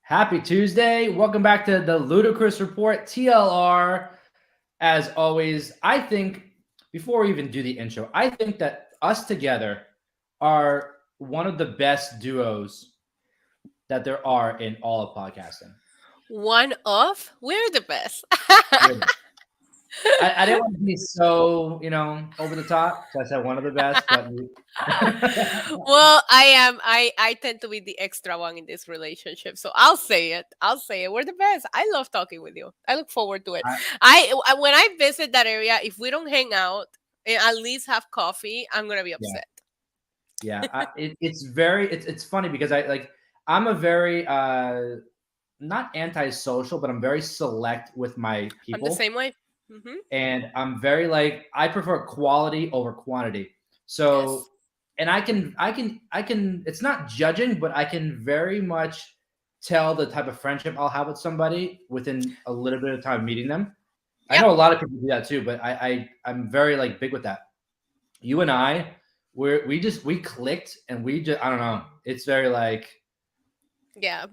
Happy Tuesday. Welcome back to the Ludicrous Report, TLR. As always, I think, before we even do the intro, I think that us together are one of the best duos that there are in all of podcasting. One of? We're the best. I didn't want to be so, over the top. So I said one of the best, but Well, I am. I tend to be the extra one in this relationship, so I'll say it. I'll say it. We're the best. I love talking with you. I look forward to it. I, When I visit that area, if we don't hang out and at least have coffee, I'm gonna be yeah, upset. yeah. It's funny because I'm a very not antisocial, but I'm very select with my I'm the people. same way. Mm-hmm. And I'm very I prefer quality over quantity. So Yes. and I can it's not judging, but I can very much tell the type of friendship I'll have with somebody within a little bit of time meeting them. I Yep. know a lot of people do that too, but I'm very big with that. You and I, we clicked and we just I don't know. It's very Yeah.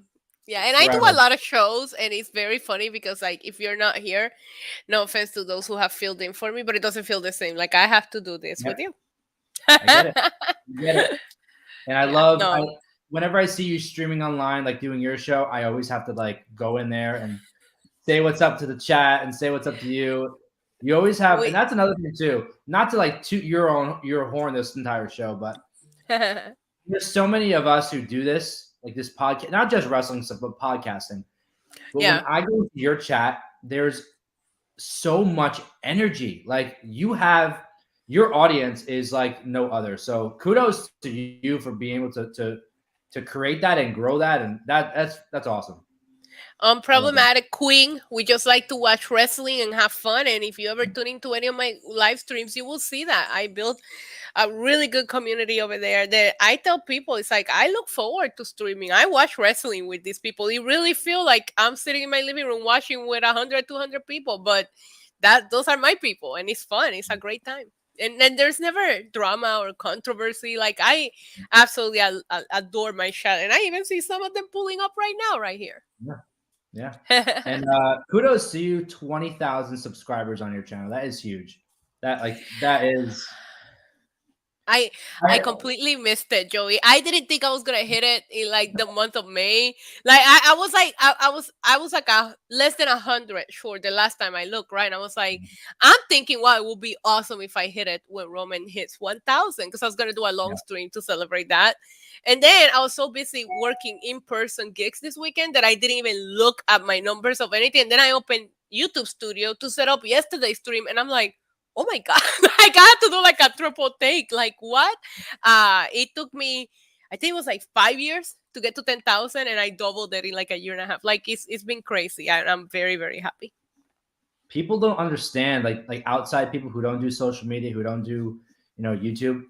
Yeah, and I do a forever. lot of shows, and it's very funny because, like, if you're not here, no offense to those who have filled in for me, but it doesn't feel the same. Like, I have to do this with Yep, you. I get it. I get it. And Yeah, I no. whenever I see you streaming online, like doing your show, I always have to go in there and say what's up to the chat and say what's up to you. You always have, and We that's another thing too. Not to toot your horn this entire show, but there's so many of us who do this, like this podcast, not just wrestling stuff, but podcasting. But when Yeah. I go into your chat, there's so much energy. Like you have your audience is like no other. So kudos to you for being able to create that and grow that, and that's awesome. I love that. Unproblematic queen. We just like to watch wrestling and have fun. And if you ever tune into any of my live streams, you will see that I built a really good community over there. That I tell people, it's like I look forward to streaming. I watch wrestling with these people. You really feel like I'm sitting in my living room watching with 100, 200 people, but those are my people, and it's fun. It's a great time. And then there's never drama or controversy. Like I absolutely adore my chat, and I even see some of them pulling up right now, right here. Yeah, yeah. And kudos to you, 20,000 subscribers on your channel. That is huge. That is. I I I, completely missed it, Joey. I didn't think I was gonna hit it in like the month of May. Like I was like I was like a less than 100 sure the last time I looked, right? And I was like, I'm thinking, wow, it would be awesome if I hit it when Roman hits 1,000 because I was gonna do a long yeah, stream to celebrate that. And then I was so busy working in person gigs this weekend that I didn't even look at my numbers of anything. And then I opened YouTube Studio to set up yesterday's stream, and I'm like, oh my god, I got to do like a triple take. Like what? It took me, I think it was like 5 years to get to 10,000, and I doubled it in like a year and a half. Like it's been crazy. I'm very very happy. people don't understand, outside people who don't do social media, who don't do YouTube.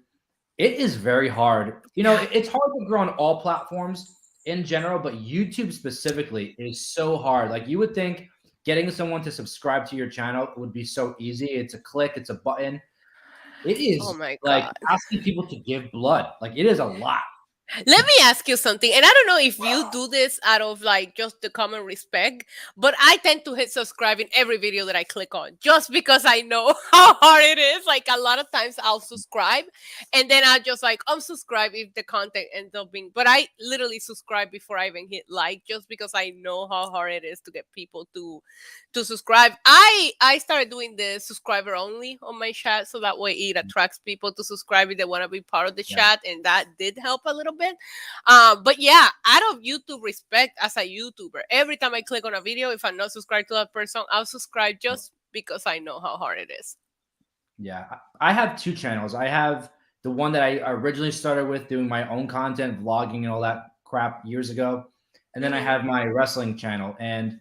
It is very hard. Yeah. It's hard to grow on all platforms in general, but YouTube specifically is so hard. Like you would think getting someone to subscribe to your channel would be so easy. It's a click, it's a button. It Oh is my like god. asking people to give blood. Like it is a lot. Let me ask you something, and I don't know if you do this out of like just the common respect, but I tend to hit subscribe in every video that I click on just because I know how hard it is. Like a lot of times I'll subscribe and then I'll just like unsubscribe if the content ends up being, but I literally subscribe before I even hit like just because I know how hard it is to get people to subscribe. I started doing the subscriber only on my chat so that way it attracts people to subscribe if they want to be part of the Yeah. chat, and that did help a little bit. But yeah, out of YouTube respect as a YouTuber, every time I click on a video, if I'm not subscribed to that person, I'll subscribe just because I know how hard it is. Yeah. I have two channels. I have the one that I originally started with doing my own content, vlogging and all that crap years ago. And then I Hmm. have my wrestling channel. And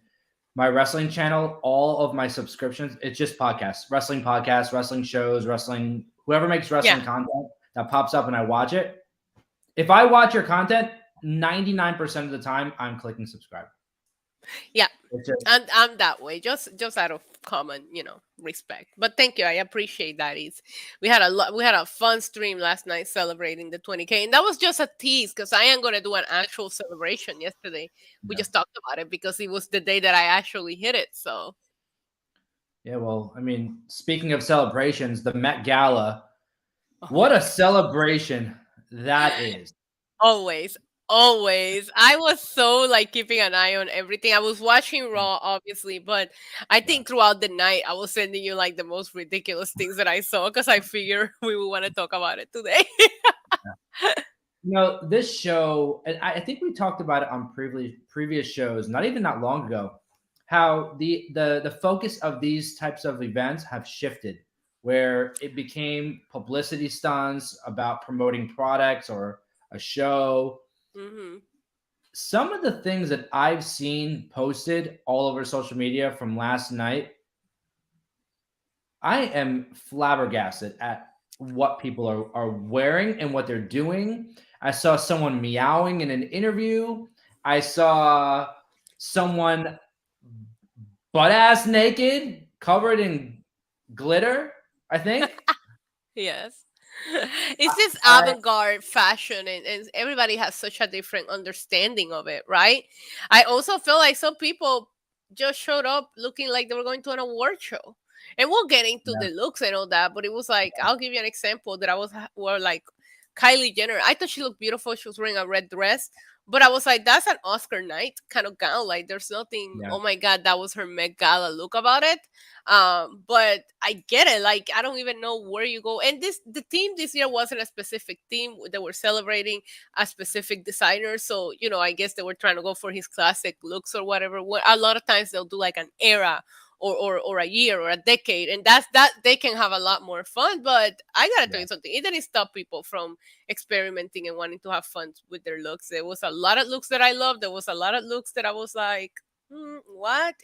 my wrestling channel, all of my subscriptions, it's just podcasts, wrestling shows, wrestling, whoever makes Yeah. wrestling content that pops up and I watch it. If I watch your content, 99% of the time I'm clicking subscribe. Yeah, It's just and I'm that way, just out of common, respect. But thank you, I appreciate that. We had a fun stream last night celebrating the 20K, and that was just a tease because I am gonna do an actual celebration yesterday. We yeah. just talked about it because it was the day that I actually hit it. So Yeah, well, I mean, speaking of celebrations, the Met Gala, oh what my a god. celebration that is. Always, always. I was so like keeping an eye on everything. I was watching Raw, obviously, but I Yeah. think throughout the night I was sending you like the most ridiculous things that I saw because I figure we would want to talk about it today. This show, and I think we talked about it on previous shows, not even that long ago, how the focus of these types of events have shifted, where it became publicity stunts about promoting products or a show. hmm Some of the things that I've seen posted all over social media from last night, I am flabbergasted at what people are wearing and what they're doing. I saw someone meowing in an interview. I saw someone butt ass naked, covered in glitter, I think. Yes. It's this I avant-garde fashion, and everybody has such a different understanding of it, right? I also feel like some people just showed up looking like they were going to an award show. And we'll get into yeah, the looks and all that, but it was like, I'll give you an example that were like Kylie Jenner. I thought she looked beautiful. She was wearing a red dress, but I was like, that's an Oscar night kind of gown. Like, there's nothing, yeah, oh my God, that was her Met Gala look about it. But I get it. Like, I don't even know where you go. And the theme this year wasn't a specific theme. They were celebrating a specific designer. So, I guess they were trying to go for his classic looks or whatever. A lot of times they'll do like an era or a year or a decade, and that's that they can have a lot more fun. But I gotta tell yeah. you something, it didn't stop people from experimenting and wanting to have fun with their looks. There was a lot of looks that I loved. There was a lot of looks that I was like, what,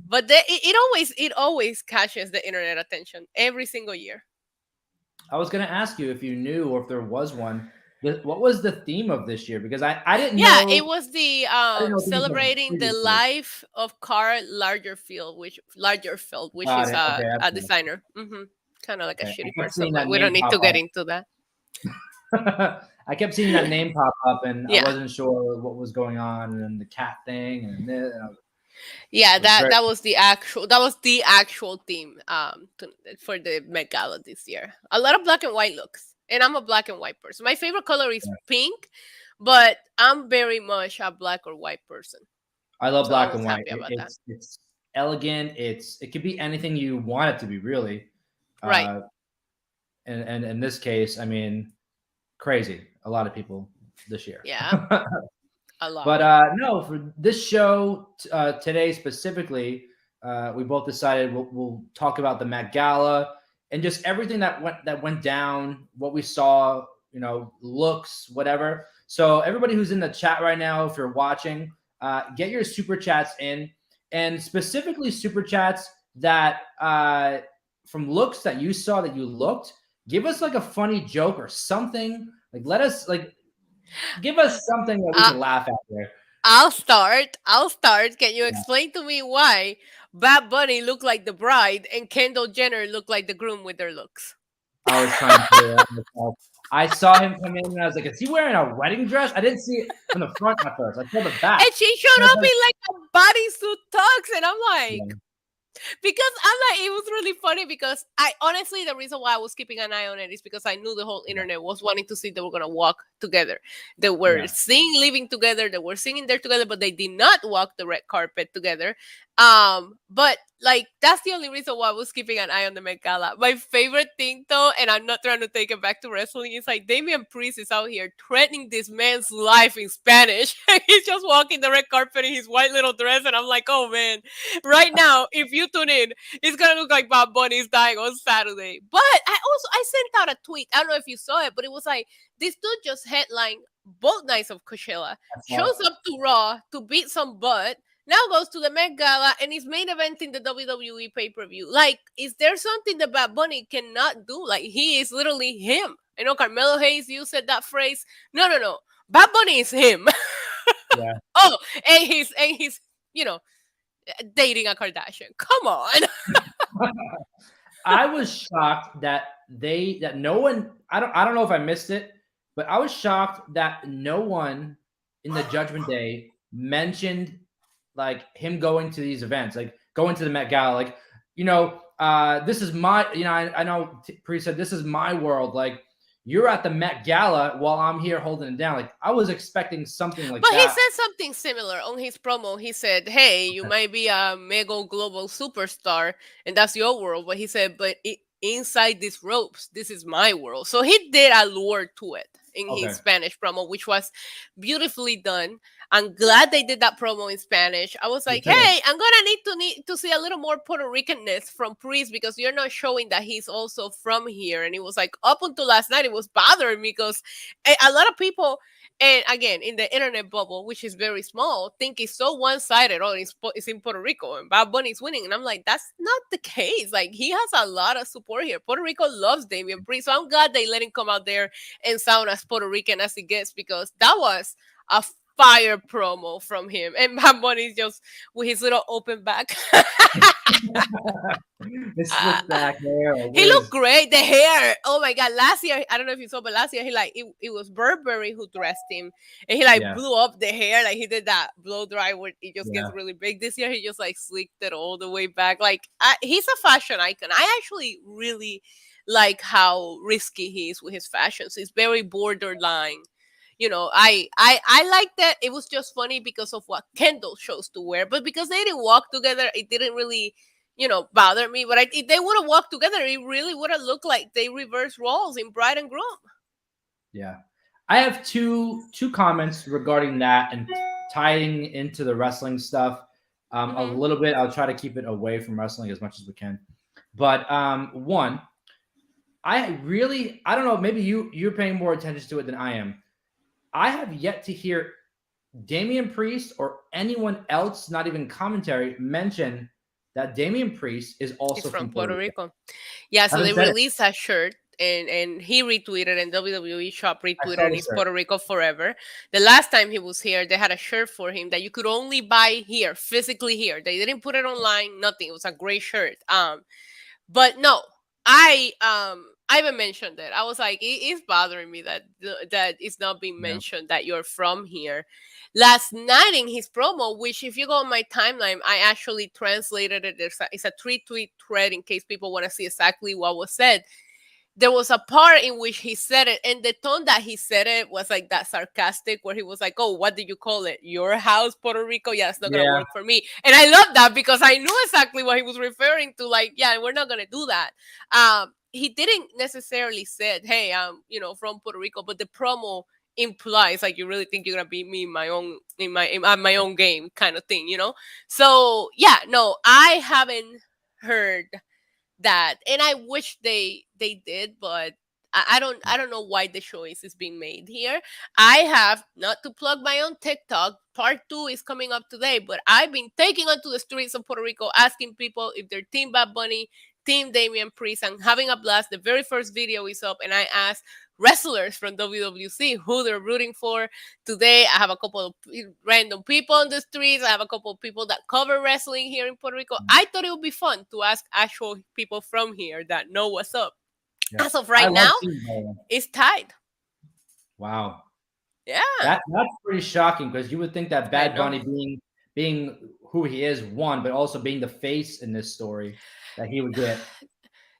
but it always catches the internet attention every single year. I was going to ask you if you knew or if there was one. What was the theme of this year? Because I didn't Yeah, know. it was the I didn't know these ones celebrating the previously. life of Karl Lagerfeld, which Got is it. Okay, a okay, designer. Kind of like a okay. shitty I kept person, seeing but that we don't name need pop to get into that. up. I kept seeing that name pop up, and I Yeah, wasn't sure what was going on, and then the cat thing, and this, and yeah, it was that very. that was the actual theme for the Met Gala this year. A lot of black and white looks, and I'm a black and white person. My favorite color is Yeah. pink, but I'm very much a black or white person, I love so I black was and white. happy about that. It's elegant. It could be anything you want it to be, really. Right? Uh, and in this case, I mean, crazy. A lot of people this year. Yeah, a lot. But no, for this show today specifically, we both decided we'll talk about the Met Gala and just everything that went down, what we saw, looks, whatever. So everybody who's in the chat right now, if you're watching, get your super chats in, and specifically super chats that from looks that you saw that you looked. Give us like a funny joke or something. Like let us like give us something that we Uh, can laugh at there. I'll start. Can you Yeah, explain to me why Bad Bunny looked like the bride and Kendall Jenner looked like the groom with their looks? I was trying to figure it out myself. I saw him come in and I was like, is he wearing a wedding dress? I didn't see it from the front at first. I saw the back. And she showed I was up like, in like a bodysuit tux, and I'm like, yeah, because I'm like, it was really funny because I honestly, the reason why I was keeping an eye on it is because I knew the whole yeah, internet was wanting to see they were gonna walk together. They were yeah. singing, living together, they were singing there together, but they did not walk the red carpet together. But like that's the only reason why I was keeping an eye on the Met Gala. My favorite thing though, and I'm not trying to take it back to wrestling, is like Damian Priest is out here threatening this man's life in Spanish. He's just walking the red carpet in his white little dress, and I'm like, oh man, right now, if you tune in, it's gonna look like Bob Bunny is dying on Saturday. But I sent out a tweet. I don't know if you saw it, but it was like this dude just headlined both nights of Coachella, I saw it. shows up to Raw to beat some butt. Now goes to the Met Gala and is main eventing the WWE pay per view. Like, is there something that Bad Bunny cannot do? Like, he is literally him. I know Carmelo Hayes, you said that phrase. No, no, no. Bad Bunny is him. Yeah. Oh, and he's you know dating a Kardashian. Come on. I was shocked that no one, I don't know if I missed it, but I was shocked that no one in the Judgment Day mentioned like him going to these events, like going to the Met Gala, like this is my, I know Pre said this is my world, like you're at the Met Gala while I'm here holding it down. Like I was expecting something like But he that. said something similar on his promo. He said, "Hey, you might be a mega global superstar, and that's your world." But he said, "But inside these ropes, this is my world." So he did allure to it in his Okay. Spanish promo, which was beautifully done. I'm glad they did that promo in Spanish. I was Me like, too. "Hey, I'm gonna need to see a little more Puerto Ricanness from Priest because you're not showing that he's also from here." And it was like up until last night, it was bothering me because a lot of people, and again, in the internet bubble, which is very small, think it's so one-sided. Oh, it's in Puerto Rico and Bad Bunny's winning. And I'm like, that's not the case. Like, he has a lot of support here. Puerto Rico loves Damian Priest. So I'm glad they let him come out there and sound as Puerto Rican as he gets, because that was a fire promo from him. And Bad Bunny's just with his little open back. This slick back hair, like, He what looked is? great. The hair. Oh my god. Last year, I don't know if you saw, but last year he like it was Burberry who dressed him, and he like Yeah, blew up the hair. Like he did that blow dry where it just yeah. gets really big. This year he just like slicked it all the way back. Like he's a fashion icon. I actually really like how risky he is with his fashions. It's very borderline. I like that. It was just funny because of what Kendall chose to wear, but because they didn't walk together, it didn't really bother me. But if they would have walked together, it really would have looked like they reversed roles in Bride and Groom. Yeah. I have two comments regarding that and tying into the wrestling stuff. A Hmm. little bit. I'll try to keep it away from wrestling as much as we can. But one, I don't know, maybe you're paying more attention to it than I am. I have yet to hear Damian Priest or anyone else, not even commentary, mention that Damian Priest is He's also from from Puerto Puerto Rico. Rico. Yeah, so Haven't they said it. released a shirt, and he retweeted, and WWE Shop I retweeted, saw and the it's shirt. Puerto Rico forever. The last time he was here, they had a shirt for him that you could only buy here, physically here. They didn't put it online, nothing. It was a gray shirt. But no, I even mentioned it. I was like, it is bothering me that it's not being Yeah. mentioned that you're from here. Last night in his promo, which if you go on my timeline, I actually translated it. It's a three-tweet thread in case people want to see exactly what was said. There was a part in which he said it, and the tone that he said it was like that sarcastic, where he was like, "Oh, what did you call it? Your house, Puerto Rico? Yeah, it's not gonna Yeah. work for me." And I love that because I knew exactly what he was referring to. Like, yeah, we're not gonna do that. He didn't necessarily said, "Hey, I'm from Puerto Rico," but the promo implies like you really think you're gonna beat me in my own at my own game kind of thing. So yeah, no, I haven't heard that, and I wish they did, but I don't know why the choice is being made here. I have, not to plug my own TikTok, part 2 is coming up today, but I've been taking onto the streets of Puerto Rico asking people if they're team Bad Bunny, team Damian Priest, and having a blast. The very first video is up, and I asked wrestlers from WWC who they're rooting for. Today, I have a couple of random people on the streets. I have a couple of people that cover wrestling here in Puerto Rico. I thought it would be fun to ask actual people from here that know what's up. Yeah. As of I right love now, seeing that. it's tied. Wow. Yeah, That's pretty shocking because you would think that I Bad know. Bunny being who he is, one, but also being the face in this story, that he would get.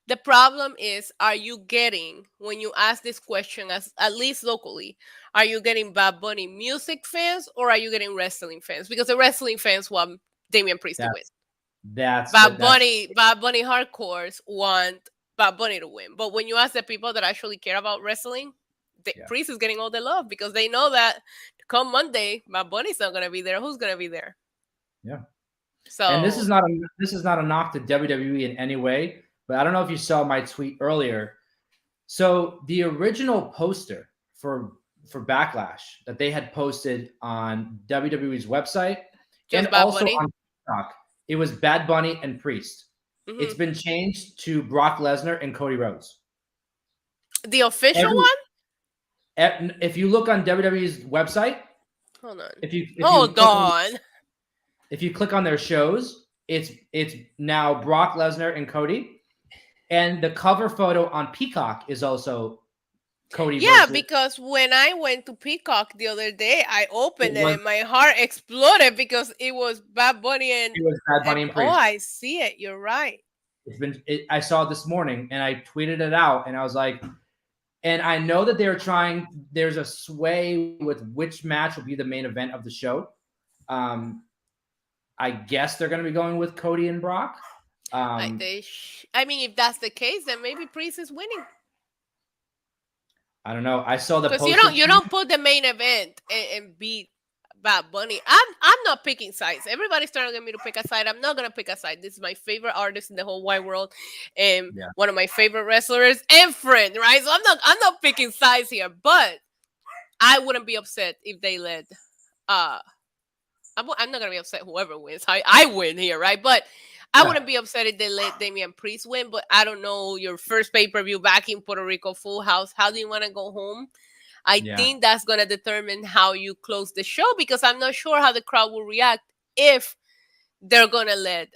The problem is, are you getting, when you ask this question, as at least locally, are you getting Bad Bunny music fans or are you getting wrestling fans? Because the wrestling fans want Damian Priest to win. That's that's Bad Bunny hardcores want Bad Bunny to win. But when you ask the people that actually care about wrestling, the yeah, Priest is getting all the love because they know that come Monday, Bad Bunny's not gonna be there. Who's gonna be there? yeah. And So this is not a knock to WWE in any way, but I don't know if you saw my tweet earlier. So the original poster for Backlash that they had posted on WWE's website and just Bad also Bunny. on TikTok, it was Bad Bunny and Priest. It's Hmm. been changed to Brock Lesnar and Cody Rhodes. The official Every one? if you look on WWE's website, Hold on. If you Hold on. if you click on their shows, it's now Brock Lesnar and Cody, and the cover photo on Peacock is also Cody Yeah, versus. because when I went to Peacock the other day, I It opened it was and my heart exploded because it was Bad Bunny it was Bad Bunny and oh, Priest. I see it. You're right. I saw it this morning and I tweeted it out and I was like, and I know that they're trying. There's a sway with which match will be the main event of the show. I guess they're going to be going with Cody and Brock. I mean, if that's the case, then maybe Priest is winning. I don't know. I saw the Because poster. you don't put the main event and beat Bad Bunny. I'm not picking sides. Everybody's trying to get me to pick a side. I'm not gonna pick a side. This is my favorite artist in the whole wide world, and one of my favorite wrestlers and friend. Right, so I'm not picking sides here. But I wouldn't be upset if they led. I'm not gonna be upset whoever wins. I win here, right? But I wouldn't be upset if they let Damian Priest win. But I don't know, your first pay-per-view back in Puerto Rico, Full House. How do you want to go home? I think that's going to determine how you close the show, because I'm not sure how the crowd will react if they're going to let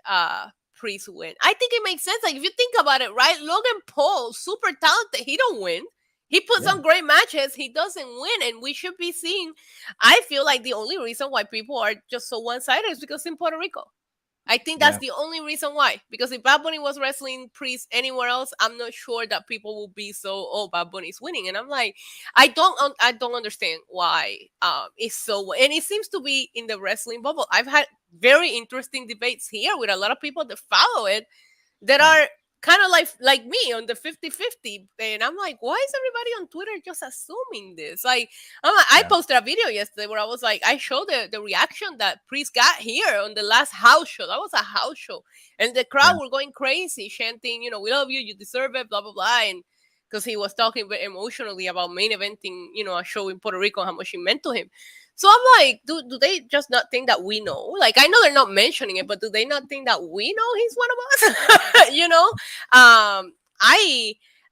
Priest win. I think it makes sense. Like, if you think about it, right? Logan Paul, super talented. He don't win. He puts on great matches. He doesn't win. And we should be seeing, I feel like the only reason why people are just so one-sided is because in Puerto Rico. I think that's the only reason why. Because if Bad Bunny was wrestling Priest anywhere else, I'm not sure that people will be so, oh, Bad Bunny's winning. And I'm like, I don't understand why it's so. And it seems to be in the wrestling bubble. I've had very interesting debates here with a lot of people that follow it that are kind of like me on the 50-50. And I'm like, why is everybody on Twitter just assuming this? Like, I posted a video yesterday where I was like, I showed the reaction that Priest got here on the last house show. That was a house show, and the crowd were going crazy, chanting, we love you, you deserve it, blah blah blah. And because he was talking very emotionally about main eventing, a show in Puerto Rico, how much it meant to him. So I'm like, do they just not think that we know? Like, I know they're not mentioning it, but do they not think that we know he's one of us?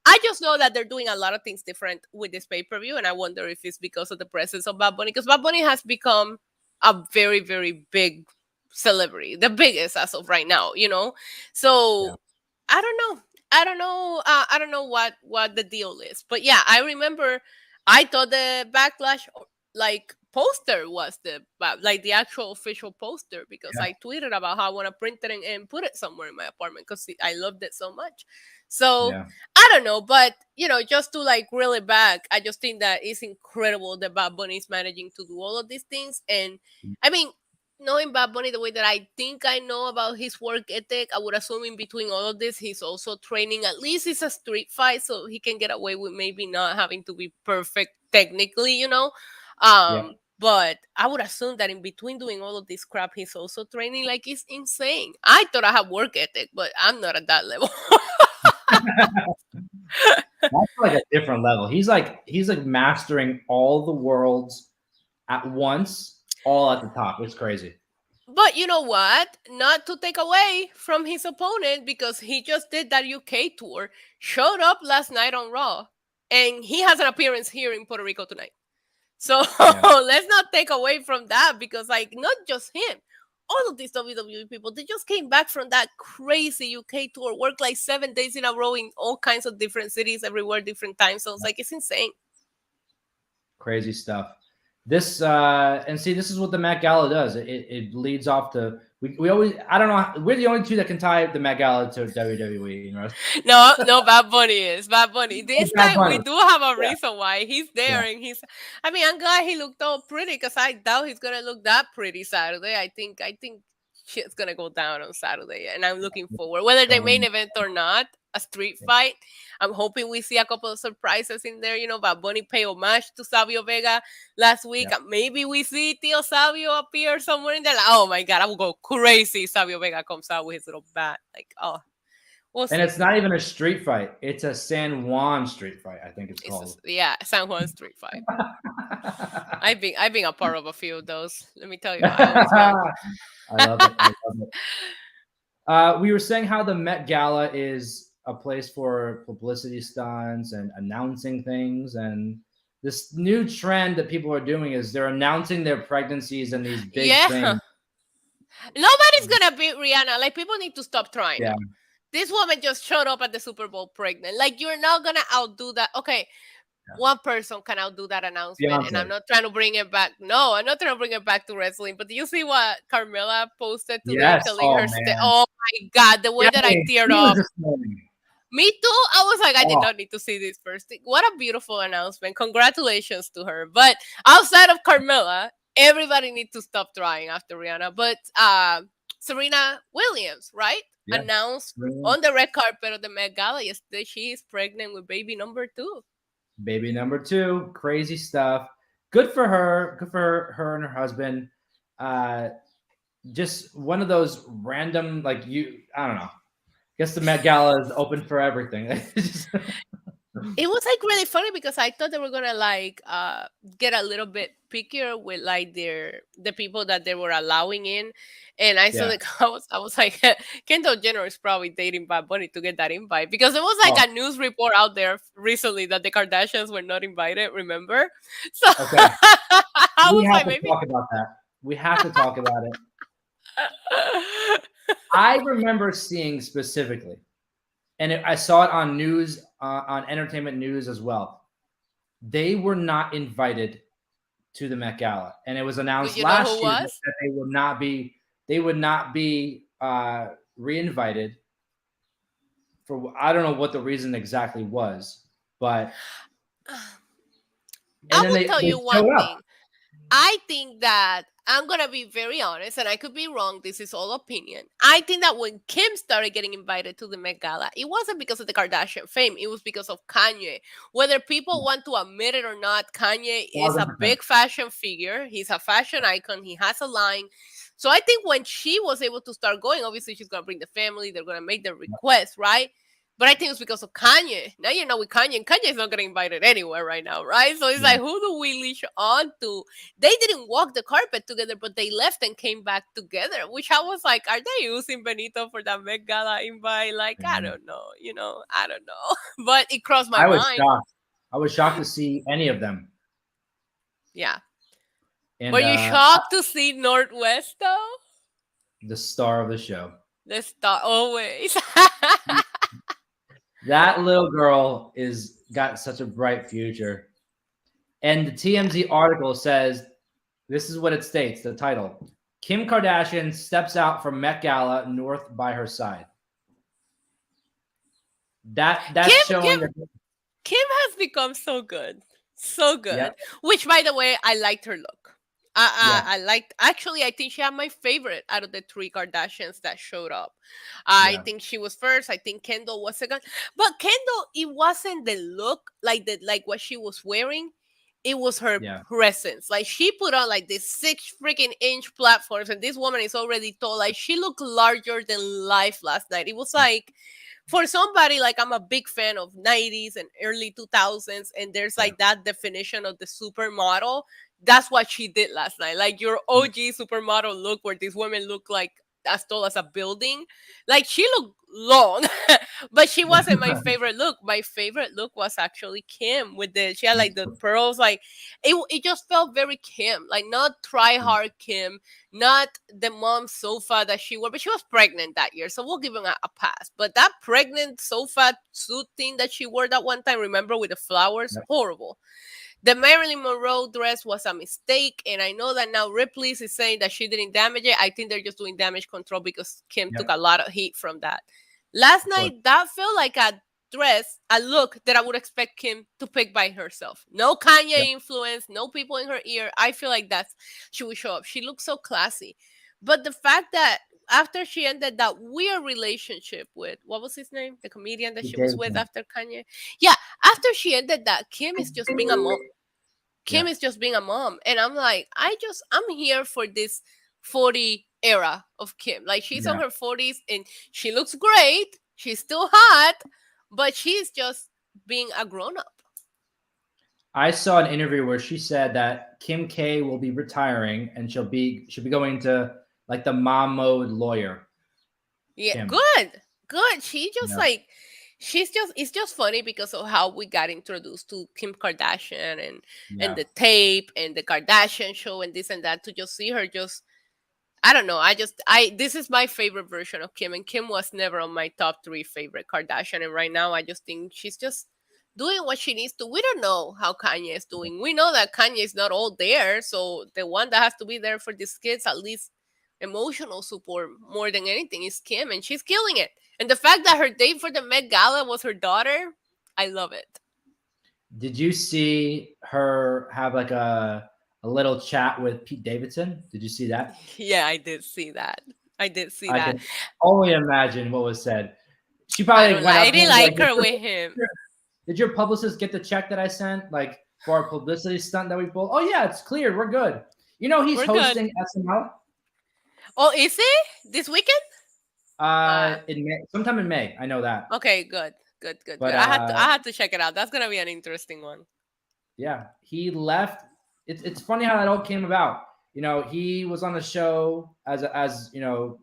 I just know that they're doing a lot of things different with this pay-per-view, and I wonder if it's because of the presence of Bad Bunny, because Bad Bunny has become a very, very big celebrity, the biggest as of right now, So I don't know. I don't know what the deal is, but yeah, I remember I thought the Backlash like poster was the actual official poster, because I tweeted about how I want to print it and put it somewhere in my apartment because I loved it so much. So I don't know, but just to like reel it back, I just think that it's incredible that Bad Bunny is managing to do all of these things. And I mean, knowing Bad Bunny the way that I think I know about his work ethic, I would assume in between all of this, he's also training. At least it's a street fight, so he can get away with maybe not having to be perfect technically, But I would assume that in between doing all of this crap, he's also training. Like, it's insane. I thought I had work ethic, but I'm not at that level. That's like a different level. He's like mastering all the worlds at once, all at the top. It's crazy. But you know what? Not to take away from his opponent, because he just did that UK tour, showed up last night on Raw, and he has an appearance here in Puerto Rico tonight. So let's not take away from that, because like, not just him, all of these WWE people, they just came back from that crazy UK tour, worked like 7 days in a row in all kinds of different cities, everywhere, different time zones. Like, it's insane. Crazy stuff. This and see, this is what the Met Gala does. It leads off to we always, I don't know, we're the only two that can tie the Met Gala to WWE. No, Bad Bunny is Bad Bunny. This time Bunny. we do have a reason why he's there, and I mean, I'm glad he looked all pretty, because I doubt he's gonna look that pretty Saturday. I think shit's gonna go down on Saturday, and I'm looking forward, whether they main event or not, a street fight. I'm hoping we see a couple of surprises in there. Bad Bunny pay homage to Savio Vega last week. Maybe we see Tio Savio appear somewhere in there. Like, oh my God, I will go crazy. Savio Vega comes out with his little bat. Like, oh. We'll see. And it's not even a street fight. It's a San Juan street fight, I think it's called. San Juan street fight. I've been a part of a few of those. Let me tell you. I love it. I love it. We were saying how the Met Gala is a place for publicity stunts and announcing things, and this new trend that people are doing is they're announcing their pregnancies and these big Yeah. things. Nobody's gonna beat Rihanna. Like, people need to stop trying Yeah. now. This woman just showed up at the Super Bowl pregnant. Like, you're not gonna outdo that. Okay, one person can outdo that announcement, and I'm Beyonce. not trying to bring it back. No, I'm not trying to bring it back to wrestling. But do you see what Carmella posted today, Yes. telling Oh her? man. Oh my God, the way Yeah, that I teared she was up. this morning. Me too. I was like, I did Oh, not need to see this first. What a beautiful announcement. Congratulations to her. But outside of Carmella, everybody needs to stop trying after Rihanna. But Serena Williams, right? yeah. Announced on the red carpet of the Met Gala yesterday she is pregnant with baby number 2. Baby number 2. Crazy stuff. Good for her. Good for her and her husband. Just one of those random, like, I don't know. Guess the Met Gala is open for everything. It was like really funny because I thought they were gonna like get a little bit pickier with like the people that they were allowing in, and I saw Yeah. that I was like, Kendall Jenner is probably dating Bad Bunny to get that invite, because there was like Oh, a news report out there recently that the Kardashians were not invited. Remember? So okay. I We was have like, to maybe. talk about that. We have to talk about it. I remember seeing specifically, and I saw it on news, on entertainment news as well. They were not invited to the Met Gala, and it was Do announced you know who last year that was? they would not be. They would not be re-invited for. I don't know what the reason exactly was, but and I then will they tell you showed one up. thing. I think that I'm gonna be very honest, and I could be wrong. This is all opinion. I think that when Kim started getting invited to the Met Gala, it wasn't because of the Kardashian fame. It was because of Kanye. Whether people want to admit it or not, Kanye is a 1,000%. big fashion figure. He's a fashion icon. He has a line. So I think when she was able to start going, obviously she's gonna bring the family. They're gonna make the request, right? But I think it's because of Kanye. Now you're not with Kanye, and Kanye's not getting invited anywhere right now, right? So it's Yeah. like, who do we leash on to? They didn't walk the carpet together, but they left and came back together, which I was like, are they using Benito for that Met Gala invite? Like, I don't know, I don't know. But it crossed my I was mind. shocked. I was shocked to see any of them. Yeah. And Were you shocked to see Northwest, though? the star of the show. The star, always. That little girl is got such a bright future. And the TMZ article says, this is what it states, the title. Kim Kardashian steps out from Met Gala, North by her side. That's showing that. Kim has become so good. So good. Yep. Which, by the way, I liked her look. I liked, actually, I think she had my favorite out of the 3 Kardashians that showed up. I think she was first. I think Kendall was second. But Kendall, it wasn't the look, like what she was wearing. It was her presence. Like, she put on like this 6 freaking inch platforms, and this woman is already tall. Like, she looked larger than life last night. It was like, for somebody, like, I'm a big fan of 90s and early 2000s, and there's like that definition of the supermodel. That's what she did last night. Like, your OG supermodel look, where these women look like as tall as a building. Like, she looked long, but she wasn't my favorite look. My favorite look was actually Kim with she had like the pearls. Like, it just felt very Kim, like not try hard Kim, not the mom sofa that she wore, but she was pregnant that year, so we'll give him a pass. But that pregnant sofa suit thing that she wore that one time, remember, with the flowers, horrible. The Marilyn Monroe dress was a mistake, and I know that now Ripley's is saying that she didn't damage it. I think they're just doing damage control because Kim took a lot of heat from that. Last night, that felt like a dress, a look that I would expect Kim to pick by herself. No Kanye influence, no people in her ear. I feel like she would show up. She looks so classy. But the fact that after she ended that weird relationship with, what was his name? The comedian that she was with after Kanye. Yeah, after she ended that, Kim is just being a mom. Kim is just being a mom. And I'm like, I'm here for this 40 era of Kim. Like, she's on her 40s and she looks great. She's still hot, but she's just being a grown up. I saw an interview where she said that Kim K will be retiring and she'll be going to like the mom mode lawyer. Yeah, Kim. Good. She just like, it's just funny because of how we got introduced to Kim Kardashian and Yeah. the tape and the Kardashian show and this and that, to just see her just, I don't know. This is my favorite version of Kim, and Kim was never on my top three favorite Kardashian. And right now, I just think she's just doing what she needs to. We don't know how Kanye is doing. We know that Kanye is not all there, so the one that has to be there for these kids, at least emotional support more than anything, is Kim, and she's killing it. And the fact that her date for the Met Gala was her daughter, I love it. Did you see her have like a little chat with Pete Davidson? Did you see that? Yeah, I did see that. I did see I that. can only imagine what was said. She I probably don't went like. up I to him didn't and was like like, her with him. did your publicist get the check that I sent? Like for our publicity stunt that we pulled? Oh yeah, it's cleared. We're good. You know he's We're good. hosting SNL. Oh, is he this weekend? In May, sometime in May. I know that. Okay, good, good, good, good. But I had to check it out. That's gonna be an interesting one. yeah, he left. It's funny how that all came about. You know, he was on the show as you know,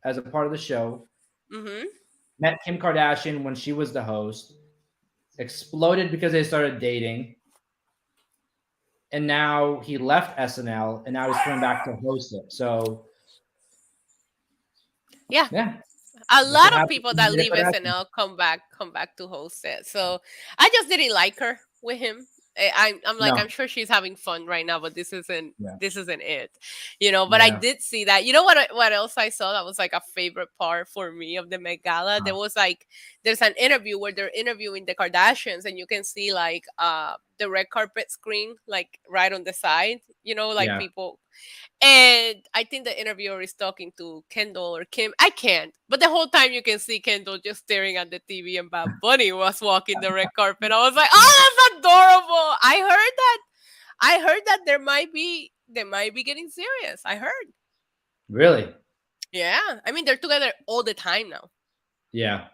as a part of the show. Mm-hmm. Met Kim Kardashian when she was the host. Exploded because they started dating. And now he left SNL and now he's coming back to host it. So Yeah, yeah, a that's what lot of happened people to that Nina leave Kardashian. SNL come back to host it. So I just didn't like her with him. I'm like, No, I'm sure she's having fun right now, but yeah, this isn't it, you know. But I yeah. did see that. You know what else I saw that was like a favorite part for me of the Met Gala? There was like, there's an interview where they're interviewing the Kardashians, and you can see like the red carpet screen like right on the side. You know, like Yeah. people. And I think the interviewer is talking to Kendall or Kim. I can't. But the whole time you can see Kendall just staring at the TV, and Bad Bunny was walking the red carpet. I was like, oh, that's adorable. I heard that they might be getting serious. I heard. Really? Yeah. I mean, they're together all the time now. Yeah.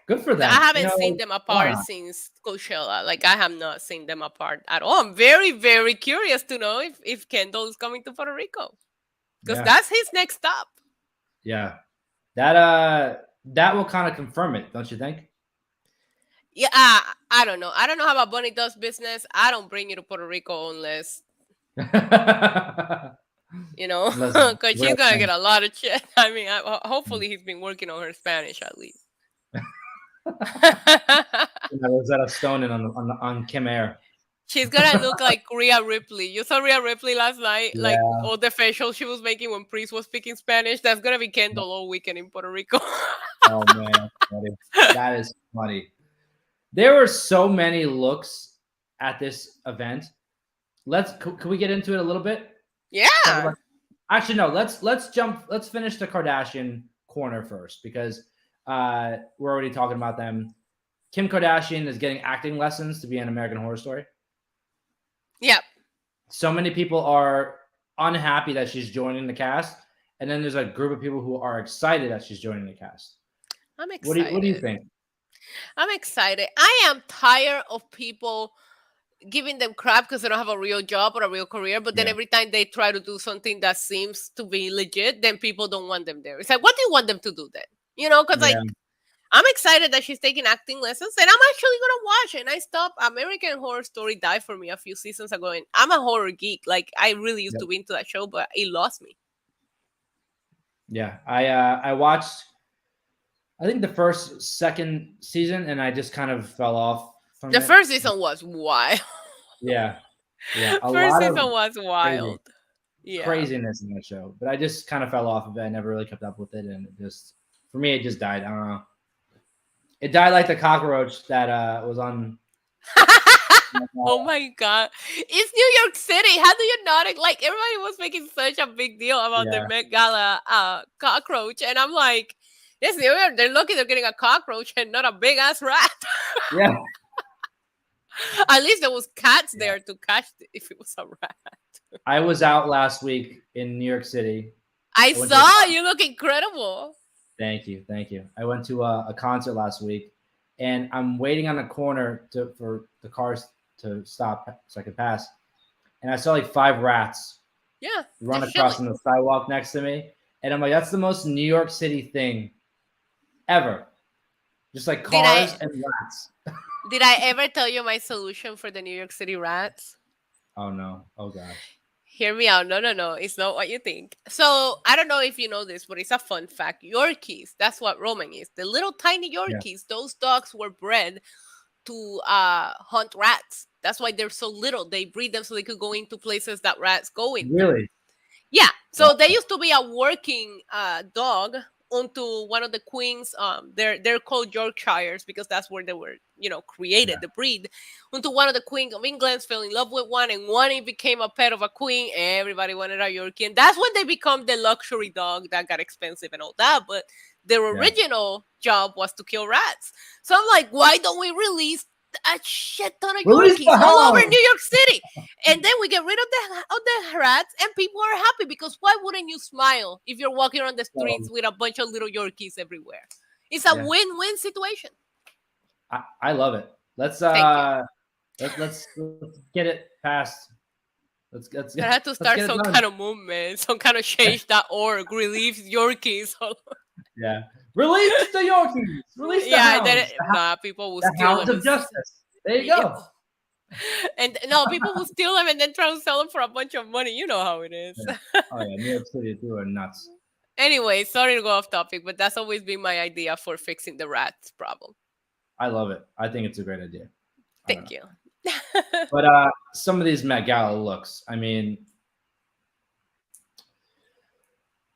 Good for I them. You haven't seen know, them why apart not? since Coachella. Like, I have not seen them apart at all. I'm very, very curious to know if Kendall is coming to Puerto Rico, because Yeah. that's his next stop. Yeah. That will kind of confirm it, don't you think? Yeah, I don't know. I don't know how Bunny does business. I don't bring you to Puerto Rico unless, you know, Listen, because she's real gonna get thing. a lot of shit. I mean, hopefully he's been working on her Spanish at least. Rosetta Stone in on Kim Air. She's gonna look like Rhea Ripley. You saw Rhea Ripley last night, like Yeah. all the facial she was making when Priest was speaking Spanish. That's gonna be Kendall all weekend in Puerto Rico. Oh man, that's funny. That is funny. There were so many looks at this event. Can we get into it a little bit? Talk Yeah. about. Actually, no. Let's finish the Kardashian corner first because we're already talking about them. Kim Kardashian is getting acting lessons to be an American Horror Story. Yep. So many people are unhappy that she's joining the cast, and then there's a group of people who are excited that she's joining the cast. I'm What do you excited. think? I'm excited. I am tired of people giving them crap because they don't have a real job or a real career, but then Yeah. every time they try to do something that seems to be legit, then people don't want them there. It's like, what do you want them to do then? You know, because Yeah. like, I'm excited that she's taking acting lessons, and I'm actually gonna watch it. And I stopped. American Horror Story died for me a few seasons ago, and I'm a horror geek. Like, I really used Yep. to be into that show, but it lost me. Yeah. I watched I think the second season, and I just kind of fell off from The it. first season was wild. Yeah. Yeah. A First lot of season was wild. Yeah. craziness in that show, but I just kind of fell off of it. I never really kept up with it, and for me, it just died. I don't know. It died like the cockroach that was on. Oh my god. It's New York City. How do you not like, everybody was making such a big deal about the Yeah. Met Gala cockroach, and I'm like, yes, New York, they're lucky they're getting a cockroach and not a big ass rat. Yeah. At least there was cats Yeah. there to catch if it was a rat. I was out last week in New York City. I went to saw you look incredible. Thank you. I went to a concert last week, and I'm waiting on a corner for the cars to stop so I could pass. And I saw like 5 rats Yeah. run just across on chilling. the sidewalk next to me. And I'm like, that's the most New York City thing ever. just like Did cars I and rats. did I ever tell you my solution for the New York City rats? Oh no! Oh gosh! Hear me out. No, no, no. It's not what you think. So I don't know if you know this, but it's a fun fact. Yorkies, that's what Roman is. The little tiny Yeah, Yorkies, those dogs were bred to hunt rats. That's why they're so little. They breed them so they could go into places that rats go into. really? Yeah. Wow. So there used to be a working dog onto one of the queens. They're called Yorkshires because that's where they were, Yeah, created the breed. Onto one of the queens of England, fell in love with one, and one it became a pet of a queen. Everybody wanted a Yorkie, and that's when they become the luxury dog that got expensive and all that. But their yeah. original job was to kill rats. So I'm like, why don't we release a shit ton of Release Yorkies the all over hound. New York City? And then we get rid of the rats, and people are happy because why wouldn't you smile if you're walking around the streets So, with a bunch of little Yorkies everywhere? It's a yeah, win-win situation. I love it. Let's Thank you. let's get it past. I had to Let's start get it some done. kind of movement, some kind of change.org, relieve Yorkies. Yeah. Release the Yorkies. Release the Yeah, hounds. nah, people will The steal hounds them. of justice. There you Yeah. go. And no, people will steal them and then try to sell them for a bunch of money. You know how it is. Yeah. Oh yeah, New York City too are nuts. Anyway, sorry to go off topic, but that's always been my idea for fixing the rats problem. I love it. I think it's a great idea. I don't Thank know. you. But some of these Met Gala looks, I mean,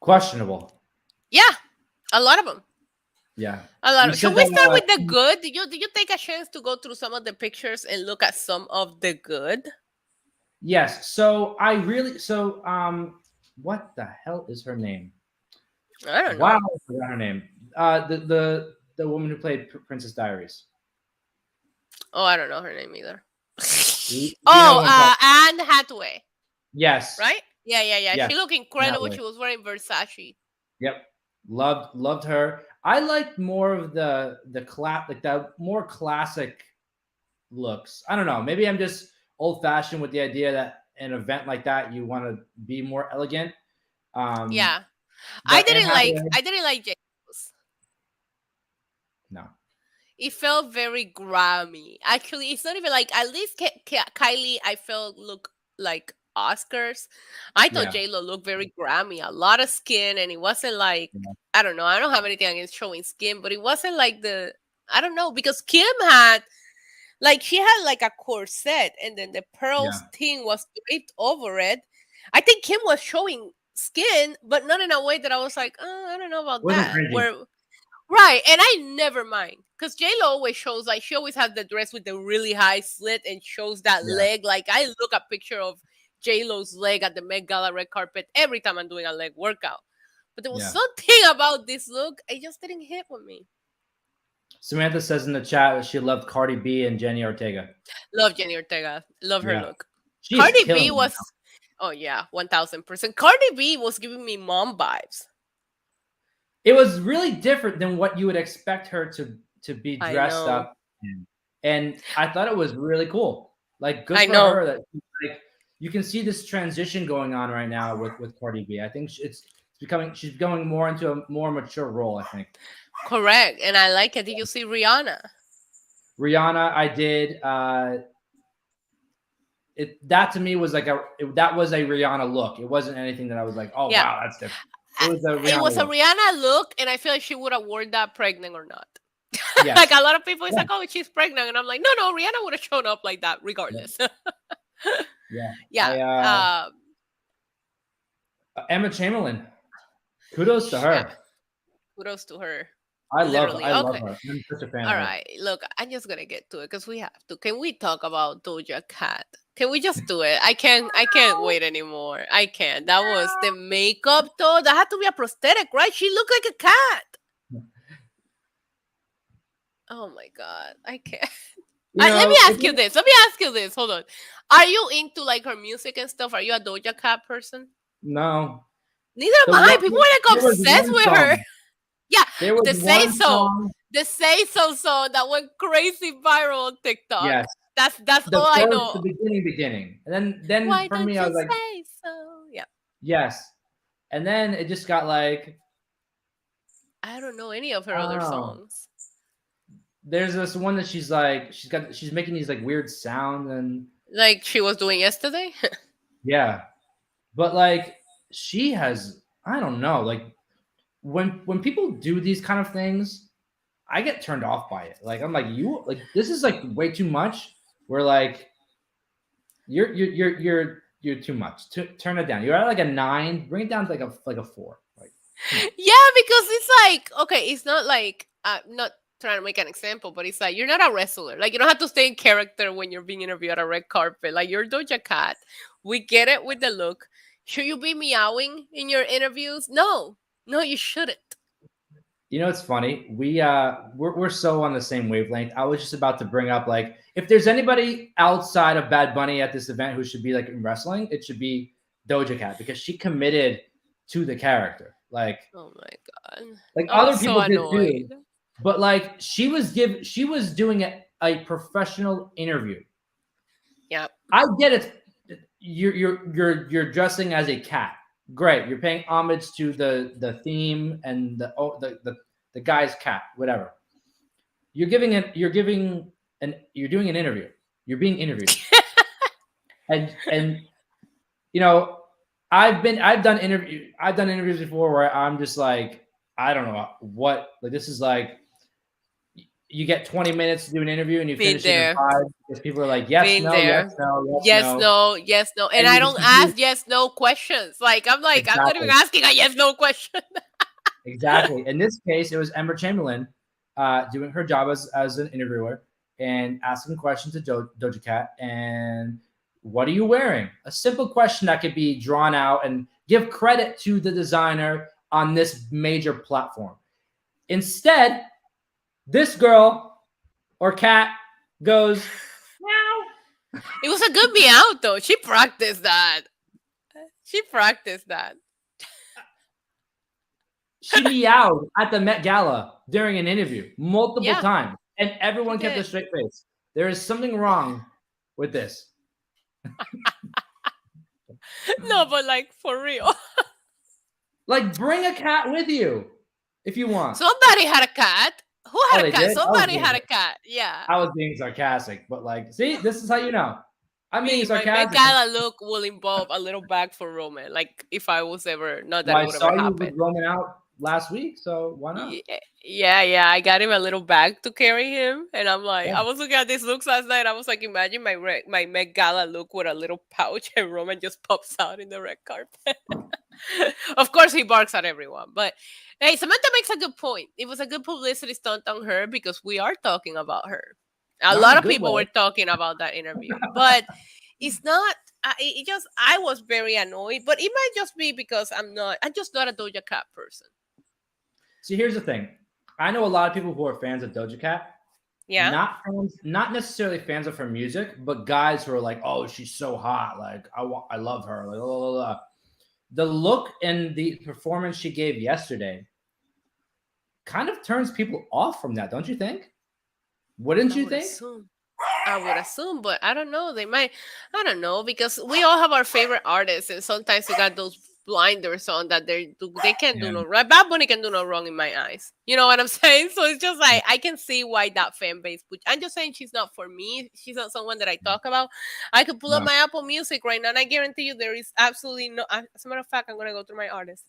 questionable. Yeah, a lot of them. Yeah. A lot You of. Should said we that start with the good? Did you take a chance to go through some of the pictures and look at some of the good? yes. So I really what the hell is her name? I don't Wow, know. I forgot her name. The woman who played Princess Diaries. Oh, I don't know her name either. You know Oh, what I'm talking. Anne Hathaway, Yes. right? Yeah, yeah, yeah. Yes. She looked That incredible. way. She was wearing Versace. Yep. Loved her. I liked more of the more classic looks. I don't know. Maybe I'm just old fashioned with the idea that an event like that you want to be more elegant. Yeah, But Anne Hathaway, I didn't like James. no. It felt very Grammy. Actually, it's not even like, at least Kylie, I felt look like Oscars. I thought Yeah. J Lo looked very Grammy, a lot of skin, and it wasn't like, Yeah. I don't know. I don't have anything against showing skin, but it wasn't like I don't know, because Kim had, like, she had like a corset, and then the Yeah. pearls thing was draped over it. I think Kim was showing skin, but not in a way that I was like, oh, I don't know about Wasn't that. cringy. Where Right, and I never mind because J Lo always shows, like, she always has the dress with the really high slit and shows that Yeah. leg. Like, I look a picture of J Lo's leg at the Met Gala red carpet every time I'm doing a leg workout. But there was Yeah. something about this look, it just didn't hit with me. Samantha says in the chat that she loved Cardi B and Jenny Ortega. Love Jenny Ortega, love her Yeah. look. She's Cardi killing B it was, now. oh yeah, 1000%. Cardi B was giving me mom vibes. It was really different than what you would expect her to be I dressed know. up in. And I thought it was really cool. Like, good I for know. her that, like, you can see this transition going on right now with Cardi B. I think she's going more into a more mature role, I think. Correct, and I like it. Did you see Rihanna? Rihanna, I did. That to me was like that was a Rihanna look. It wasn't anything that I was like, oh Yeah. wow, that's different. It was a Rihanna It was a look. Rihanna look, and I feel like she would have worn that pregnant or not. Yes. Like, a lot of people, it's Yeah. like, oh, she's pregnant, and I'm like, no, Rihanna would have shown up like that regardless. Yeah. Yeah. Emma Chamberlain. Kudos to her. Yeah. Kudos to her. I love Literally. her. Okay. I'm such a fan All of her. right. Look, I'm just gonna get to it because we have to. Can we talk about Doja Cat? Can we just do it? I can't wait anymore. I can't. That was the makeup though. That had to be a prosthetic, right? She looked like a cat. Oh my god. I can't. Let me ask you this. Hold on. Are you into, like, her music and stuff? Are you a Doja Cat person? No. Neither am I. People are like obsessed with her. Yeah, There was the Say one So, song. the Say So song that went crazy viral on TikTok. Yes. That's all I know. The beginning. And then Why for don't me, you I was like, say so? Yeah. yes. And then it just got like, I don't know any of her other oh. songs. there's this one that she's making these like weird sounds and Like she was doing yesterday. yeah, but like she has I don't know like when people do these kind of things, I get turned off by it. Like I'm like you like this is like way too much. We're like you're too much. Turn it down. You're at like a 9. Bring it down to like a 4. Like come on. Yeah, because it's like, okay, it's not like, not trying to make an example, but it's like you're not a wrestler. Like you don't have to stay in character when you're being interviewed at a red carpet. Like you're Doja Cat. We get it with the look. Should you be meowing in your interviews? No, no, you shouldn't. You know, it's funny. We're so on the same wavelength. I was just about to bring up like if there's anybody outside of Bad Bunny at this event who should be like in wrestling, it should be Doja Cat because she committed to the character. Oh my god, Like I other was so people did too, annoyed. but like she was doing a professional interview. Yeah, I get it. You're dressing as a cat. Great. You're paying homage to the theme and the guy's cat. Whatever. You're doing an interview. You're being interviewed. And you know I've done interviews before where I'm just like I don't know what like this is like you get 20 minutes to do an interview and you been finish it in there, 5 because people are like yes been no yes there. no yes Yes, no no, yes, no, and and I you don't just ask yes, no questions. Like I'm not even exactly. asking a yes, no question. Exactly. In this case, it was Ember Chamberlain doing her job as an interviewer and asking questions to Doja Cat. And what are you wearing? A simple question that could be drawn out and give credit to the designer on this major platform. Instead, this girl or cat goes, meow. It was a good meow though. She practiced that. She practiced that. She meowed at the Met Gala during an interview multiple Yeah, times, and she everyone kept a did. straight face. There is something wrong with this. No, but like for real. Like, bring a cat with you if you want. Somebody had a cat. Who Oh, had a they cat? did. Somebody had a cat. Yeah. I was being sarcastic, but like, see, this is how you know. I'm being Me, my Met sarcastic. Gala look will involve a little bag for Roman. Like if I was ever, not that Well, it I would ever saw you with happen. Roman out last week, so why not? Yeah, yeah. I got him a little bag to carry him, and I'm like, Yeah, I was looking at these looks last night. I was like, imagine my Met Gala look with a little pouch, and Roman just pops out in the red carpet. Of course, he barks at everyone, but hey, Samantha makes a good point. It was a good publicity stunt on her because we are talking about her. A not in lot a of good people were way. talking about that interview, but it's not. It just I was very annoyed, but it might just be because I'm not. I'm just not a Doja Cat person. See, here's the thing. I know a lot of people who are fans of Doja Cat, Yeah. not necessarily fans of her music, but guys who are like, "Oh, she's so hot! Like, I love her!" Like, blah, blah, blah. The look and the performance she gave yesterday kind of turns people off from that, don't you think? Wouldn't I you would think? assume. I would assume, but I don't know. They might. I don't know because we all have our favorite artists, and sometimes we got those blinders on that they can't do Yeah. no right. Bad Bunny can do no wrong in my eyes. You know what I'm saying? So it's just like I can see why that fan base. Which I'm just saying she's not for me. She's not someone that I talk about. I could pull up No. my Apple Music right now, and I guarantee you there is absolutely no. As a matter of fact, I'm gonna go through my artists.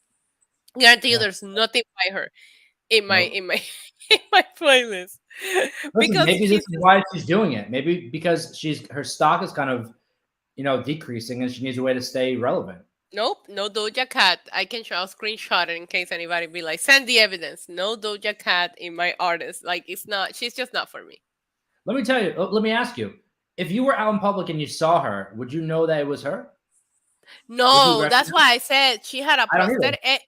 Guarantee you, Yeah. there's nothing by her in my Nope. in my in my playlist Listen, because maybe this she's is just why she's doing it. Maybe because her stock is kind of, decreasing and she needs a way to stay relevant. nope, no Doja Cat. I can show I'll screenshot it in case anybody be like, send the evidence. No Doja Cat in my artist. Like it's not. She's just not for me. Let me tell you, let me ask you. If you were out in public and you saw her, would you know that it was her? Would you No, that's recognize? why I said she had a I don't either. prosthetic.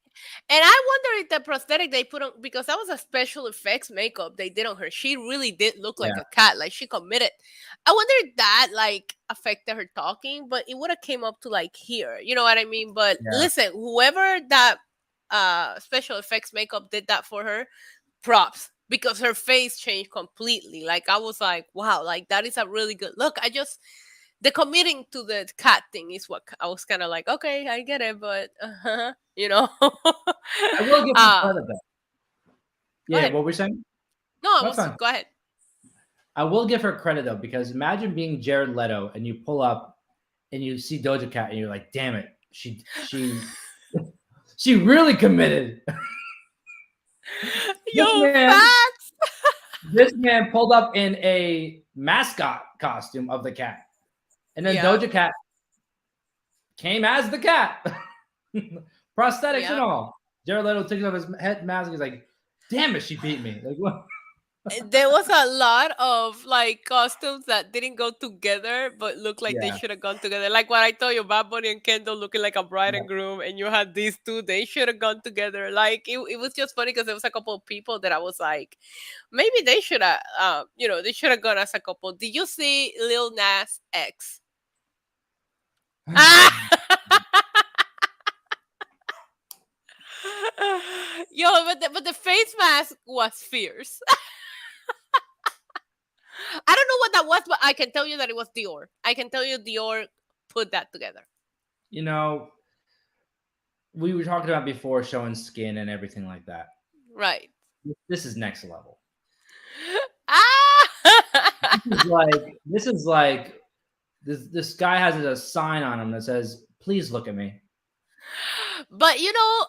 And I wonder if the prosthetic they put on because that was a special effects makeup they did on her. She really did look like Yeah. a cat, like she committed. I wonder if that like affected her talking, but it would have came up to like here. You know what I mean? But Yeah. listen, whoever that special effects makeup did that for her, props because her face changed completely. Like I was like, wow, like that is a really good look. I just the committing to the cat thing is what I was kind of like, okay, I get it, but you know, I will give her uh, credit though. go Yeah, ahead. what were we saying? No, I That's was fine. go ahead. I will give her credit though, because imagine being Jared Leto and you pull up and you see Doja Cat and you're like, damn it, she really committed. This Yo, man, facts. this man pulled up in a mascot costume of the cat, and then Yeah, Doja Cat came as the cat, prosthetics and yeah. all. Jared Leto takes off his head mask. He's like, "Damn it, she beat me!" Like, what? There was a lot of like costumes that didn't go together but looked like they Yeah, should have gone together. Like what I told you, Bad Bunny and Kendall looking like a bride yeah. and groom, and you had these two, they should have gone together. Like it was just funny because there was a couple of people that I was like, maybe they should have, they should have gone as a couple. Did you see Lil Nas X? Yo, but the face mask was fierce. I don't know what that was, but I can tell you that it was Dior. I can tell you Dior put that together. You know, we were talking about before showing skin and everything like that. Right. This is next level. Ah! This guy has a sign on him that says, "Please look at me." But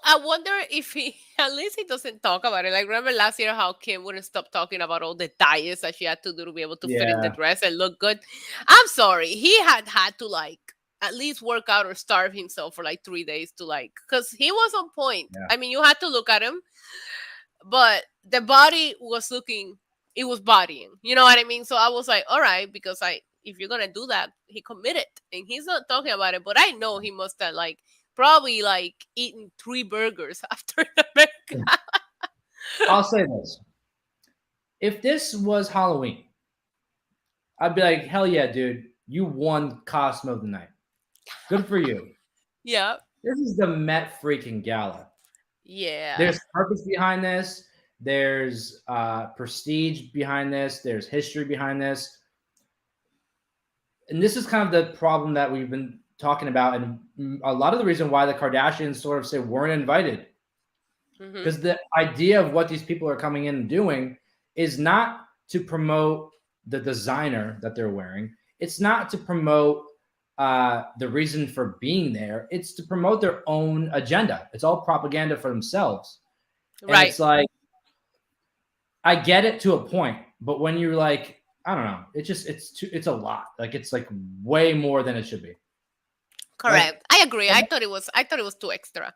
I wonder if he at least he doesn't talk about it. Like remember last year how Kim wouldn't stop talking about all the diets that she had to do to be able to fit in the Yeah, dress and look good. I'm sorry, he had to like at least work out or starve himself for like 3 days to like because he was on point. yeah. I mean, you had to look at him, but the body was looking, it was bodying. You know what I mean? So I was like, all right, because if you're gonna do that, he committed, and he's not talking about it. But I know he must have like probably like eaten 3 burgers after the makeup. I'll say this: if this was Halloween, I'd be like, "Hell yeah, dude! You won costume of the night. Good for you." Yeah, This is the Met freaking Gala. yeah, There's purpose behind this. There's prestige behind this. There's history behind this. And this is kind of the problem that we've been talking about, and a lot of the reason why the Kardashians sort of say weren't invited, hmm, because the idea of what these people are coming in and doing is not to promote the designer that they're wearing. It's not to promote the reason for being there. It's to promote their own agenda. It's all propaganda for themselves. And right, it's like, I get it to a point, but when you're like, I don't know, it's a lot. Like it's like way more than it should be. Like, correct. I agree. and I thought it was too extra.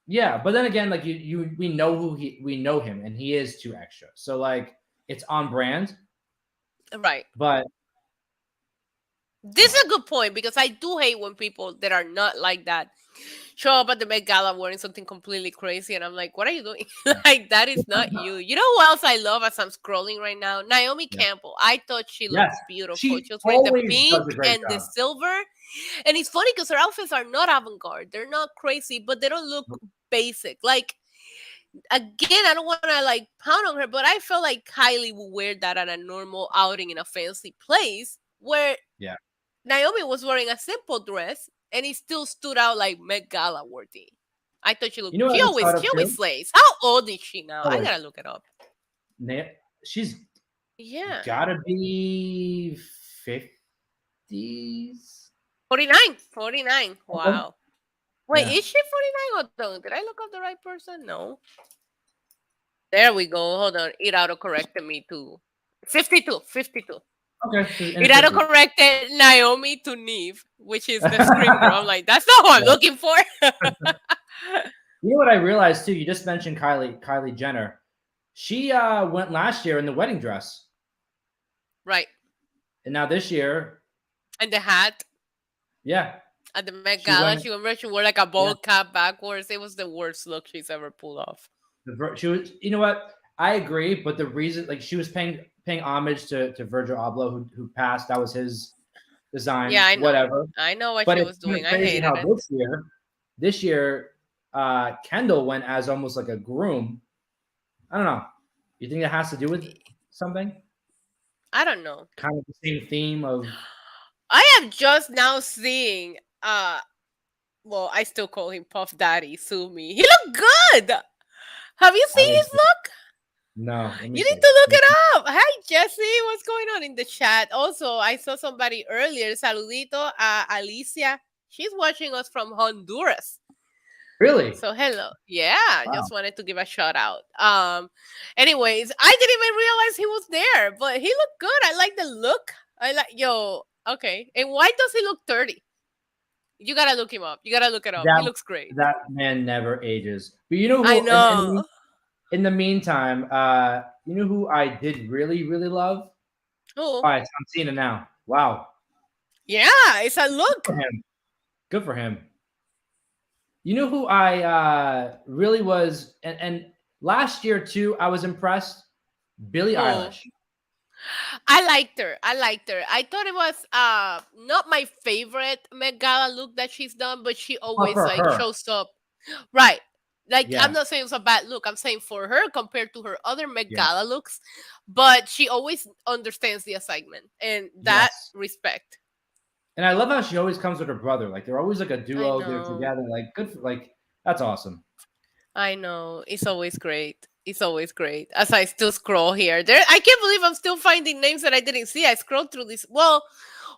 yeah, but then again, like we know we know him, and he is too extra. So like, it's on brand, Right. but This is a good point because I do hate when people that are not like that show up at the Met Gala wearing something completely crazy, and I'm like, "What are you doing? Like that is not you." You know who else I love as I'm scrolling right now? Naomi yeah, Campbell. I thought she yes, looked beautiful. she She was wearing the always pink does a great and the job. silver, and it's funny because her outfits are not avant-garde. They're not crazy, but they don't look basic. Like again, I don't want to like pound on her, but I felt like Kylie would wear that at a normal outing in a fancy place where Yeah, Naomi was wearing a simple dress and it still stood out like Met Gala worthy. I thought she you looked. know what She I just always thought she of always too? slays. How old is she now? Oh I wait, gotta look it up. She's Yeah, gotta be 50s. 49. 49. Okay. Wow. Wait, Yeah. is she 49 or don't? Did I look up the right person? No. There we go. Hold on. It auto corrected me to 52. 52. Okay. She's in her It auto 50s. corrected Naomi to Neve, which is the scream girl. I'm like, that's not what I'm Yeah. looking for. You know what I realized too? You just mentioned Kylie Jenner. She went last year in the wedding dress, Right. and now this year, And the hat. yeah, At the Met she Gala, went. she remember she wore like a Yeah, bowl cap backwards. It was the worst look she's ever pulled off. she was. You know what? I agree, but the reason, like, she was paying homage to Virgil Abloh, who passed. That was his Yeah, design, I know. whatever. I know what But she it's was kind doing. of I crazy hated how it. this year, Kendall went as almost like a groom. I don't know. You think that has to do with something? I don't know. Kind of the same theme of I am just now seeing well, I still call him Puff Daddy, sue me. He looked good. Have you I seen would his look? No, let me You see. need to look it up. Hi, Jesse. What's going on in the chat? Also, I saw somebody earlier. Saludito a Alicia. She's watching us from Honduras. Really? So hello. Yeah, Wow. just wanted to give a shout out. Anyways, I didn't even realize he was there, but he looked good. I like the look. Okay. And why does he look 30? You gotta look him up. You gotta look it up. He That looks great. that man never ages. But you know I who? know. In the meantime, you know who I did really really love? Oh, All right, I'm seeing it now. Wow, yeah, it's a good look. for him. Good for him. You know who I really was, and last year too, I was impressed. Billie Oh, Eilish. I liked her. I liked her. I thought it was not my favorite Met Gala look that she's done, but she Oh, always for like her. shows up. Right. Like I'm Yeah, not saying it's a bad look. I'm saying for her compared to her other Met yeah. Gala looks, but she always understands the assignment and that Yes. respect. And I love how she always comes with her brother. Like they're always like a I duo. They're know. together. Like good. For, like that's awesome. I know. It's always great. It's always great. As I still scroll here, I can't believe I'm still finding names that I didn't see. I scrolled through this. Well,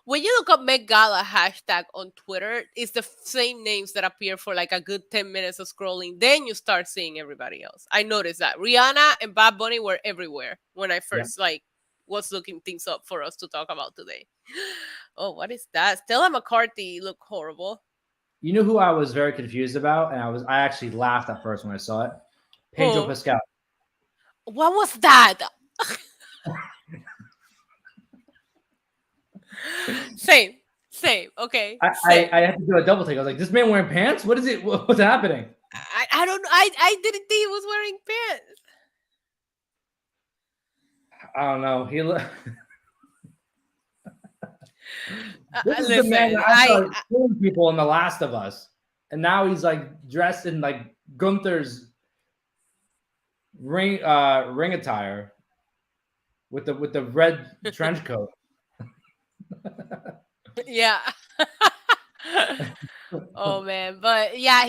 when you look up Met Gala hashtag on Twitter, it's the same names that appear for like a good 10 minutes of scrolling. Then you start seeing everybody else. I noticed that Rihanna and Bad Bunny were everywhere when I Yeah. first like was looking things up for us to talk about today. Oh, what is that? Stella McCarthy look horrible. You know who I was very confused about, and I actually laughed at first when I saw it. Pedro Who? Pascal. What was that? Same. Same. Okay. Same. I had to do a double take. I was like, this man wearing pants? What is it? What's happening? I don't know. I didn't think he was wearing pants. I don't know. This is the man Listen, that I saw killing people in The Last of Us, and now he's like dressed in like Gunther's ring attire with the red trench coat. yeah. Oh man, but yeah, I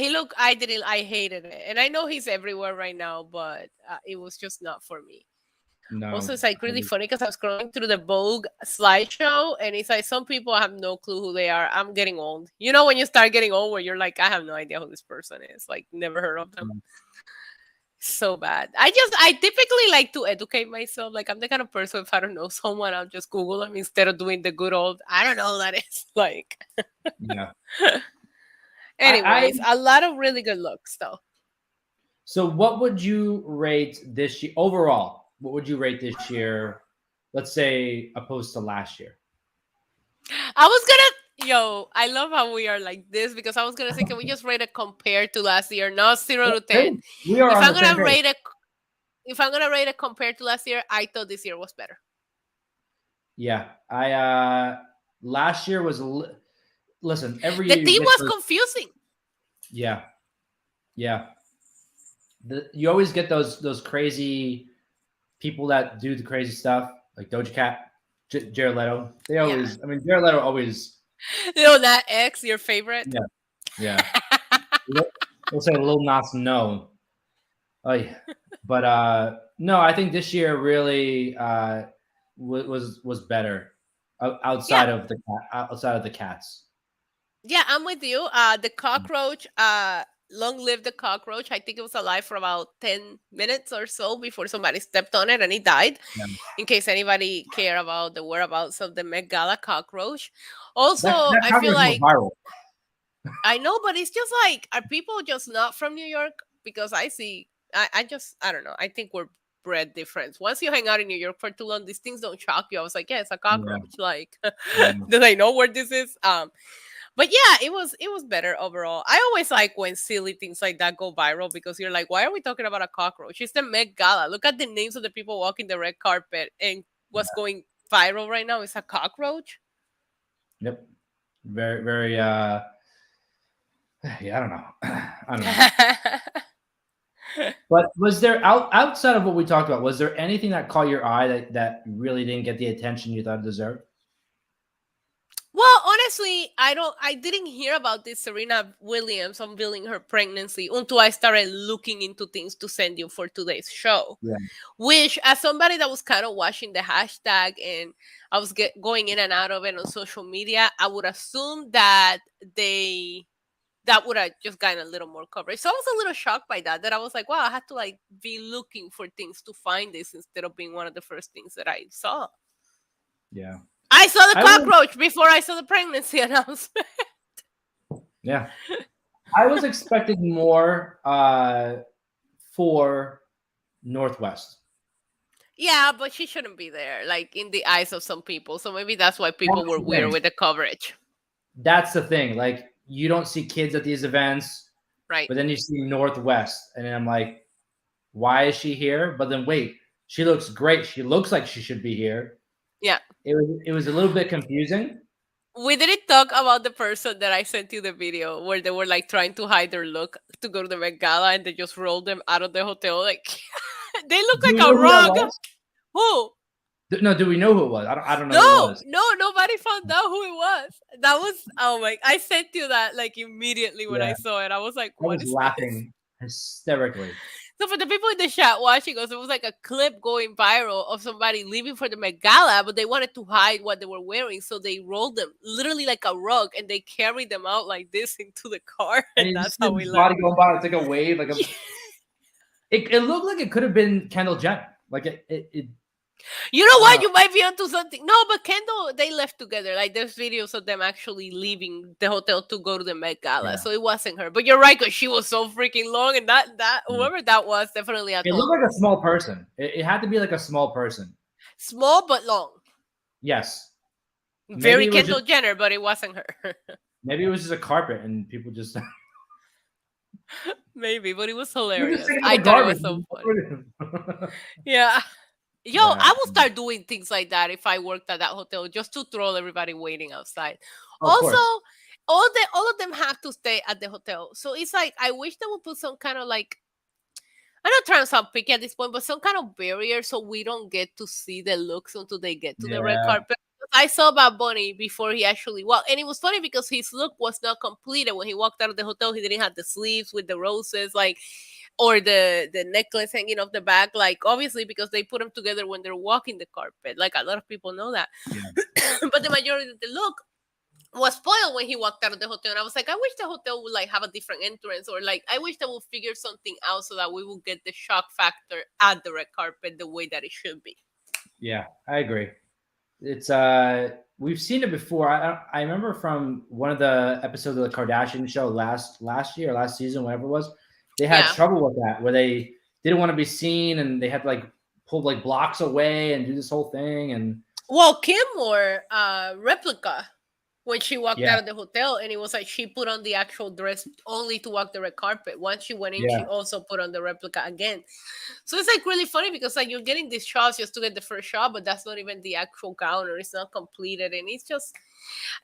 hated it, and I know he's everywhere right now, but it was just not for me. No. Also, it's like really funny because I'm scrolling through the Vogue slideshow, and it's like some people have no clue who they are. I'm getting old. You know, when you start getting old, where you're like, I have no idea who this person is. Like, never heard of them. So bad. I typically like to educate myself. Like, I'm the kind of person, if I don't know someone, I'll just Google them instead of doing the good old, I don't know who that is. Like, Yeah. anyways, a lot of really good looks though. So what would you rate this year overall? What would you rate this year? Let's say opposed to last year. I was gonna, I love how we are like this because I was gonna say, can we just rate it compared to last year, not 0 to 10? We are If on I'm the same gonna page. rate it, if I'm gonna rate it compared to last year, I thought this year was better. Yeah, I last year was listen every The year. theme was confusing. Yeah, yeah. You always get those crazy people that do the crazy stuff like Doja Cat, Jared Leto. They always. I mean, Jared Leto always. That X, your favorite. Yeah. We'll say Lil Nas No. Oh yeah, but no, I think this year really was better outside of the cats. Yeah, I'm with you. The cockroach, long live the cockroach. I think it was alive for about 10 minutes or so before somebody stepped on it and it died. Yeah. In case anybody care about the whereabouts of the Met Gala cockroach. Also, That I feel cockroach like went viral. I know, but it's just like, are people just not from New York? Because I don't know. I think we're bred different. Once you hang out in New York for too long, these things don't shock you. I was like, yeah, it's a cockroach. Like, do they know where this is? But yeah, it was better overall. I always like when silly things like that go viral because you're like, why are we talking about a cockroach? It's the Met Gala. Look at the names of the people walking the red carpet, and what's going viral right now is a cockroach. Yep. Very, very yeah, I don't know. I don't know. But was there outside of what we talked about, was there anything that caught your eye that really didn't get the attention you thought it deserved? Well, honestly, I didn't hear about this Serena Williams unveiling her pregnancy until I started looking into things to send you for today's show. Yeah. Which, as somebody that was kind of watching the hashtag and I was going in and out of it on social media, I would assume that that would have just gotten a little more coverage. So I was a little shocked by that. That I was like, wow, I had to like be looking for things to find this instead of being one of the first things that I saw. Yeah. I saw the I was, cockroach before I saw the pregnancy announcement. yeah. I was expecting more for Northwest. Yeah, but she shouldn't be there, like in the eyes of some people. So maybe that's why people That's were the weird thing. with the coverage. That's the thing. Like, you don't see kids at these events, Right. but then you see Northwest, and then I'm like, why is she here? But then wait, she looks great. She looks like she should be here. Yeah. It was a little bit confusing. We didn't talk about the person that I sent you the video where they were like trying to hide their look to go to the Met Gala and they just rolled them out of the hotel. Like they look Do like we a know who that rug. was? Who? No, do we know who it was? I don't know who it No, was. no, nobody found out who it was. That was, oh my, I sent you that like immediately when I Yeah, saw it. I was like, I what was is this? laughing hysterically. So for the people in the chat watching us, it was like a clip going viral of somebody leaving for the Met Gala, but they wanted to hide what they were wearing, so they rolled them literally like a rug, and they carried them out like this into the car, And and you that's just see how we his learned. body going by. It's like a wave. Like it looked like it could have been Kendall Jenner. Like it You know I don't what? know. You might be onto something. No, but Kendall, they left together. Like there's videos of them actually leaving the hotel to go to the Met Gala, Yeah. so it wasn't her. But you're right, because she was so freaking long, and that whoever that was definitely a It tall looked like a person. small person. It had to be like a small person. Small but long. Yes. Maybe Very it was just Kendall Jenner, but it wasn't her. a carpet and people just Maybe, but it was you're just hilarious. taking out I the thought it garbage. was so funny. Yeah. Yo, Yeah. I will start doing things like that if I worked at that hotel just to troll everybody waiting outside. Of Also, course. all of them have to stay at the hotel. So it's like I wish they would put some kind of like, I'm not trying to sound picky at this point, but some kind of barrier so we don't get to see the looks until they get to the red Yeah. carpet. I saw Bad Bunny before he actually walked, and it was funny because his look was not completed when he walked out of the hotel. He didn't have the sleeves with the roses, like, or the necklace hanging off the back, like obviously because they put them together when they're walking the carpet. Like a lot of people know that, Yeah. but the majority of the look was spoiled when he walked out of the hotel, and I was like, I wish the hotel would like have a different entrance, or like I wish they would figure something out so that we will get the shock factor at the red carpet the way that it should be. Yeah, I agree. It's we've seen it before. I remember from one of the episodes of the Kardashian show last year, last season, whatever it was. They had Yeah. trouble with that where they didn't want to be seen and they had to like pull like blocks away and do this whole thing. And Well, Kim wore a replica when she walked yeah, out of the hotel, and it was like she put on the actual dress only to walk the red carpet. Once she went in, yeah, she also put on the replica again. So it's like really funny because like you're getting these shots just to get the first shot, but that's not even the actual gown, or it's not completed, and yeah.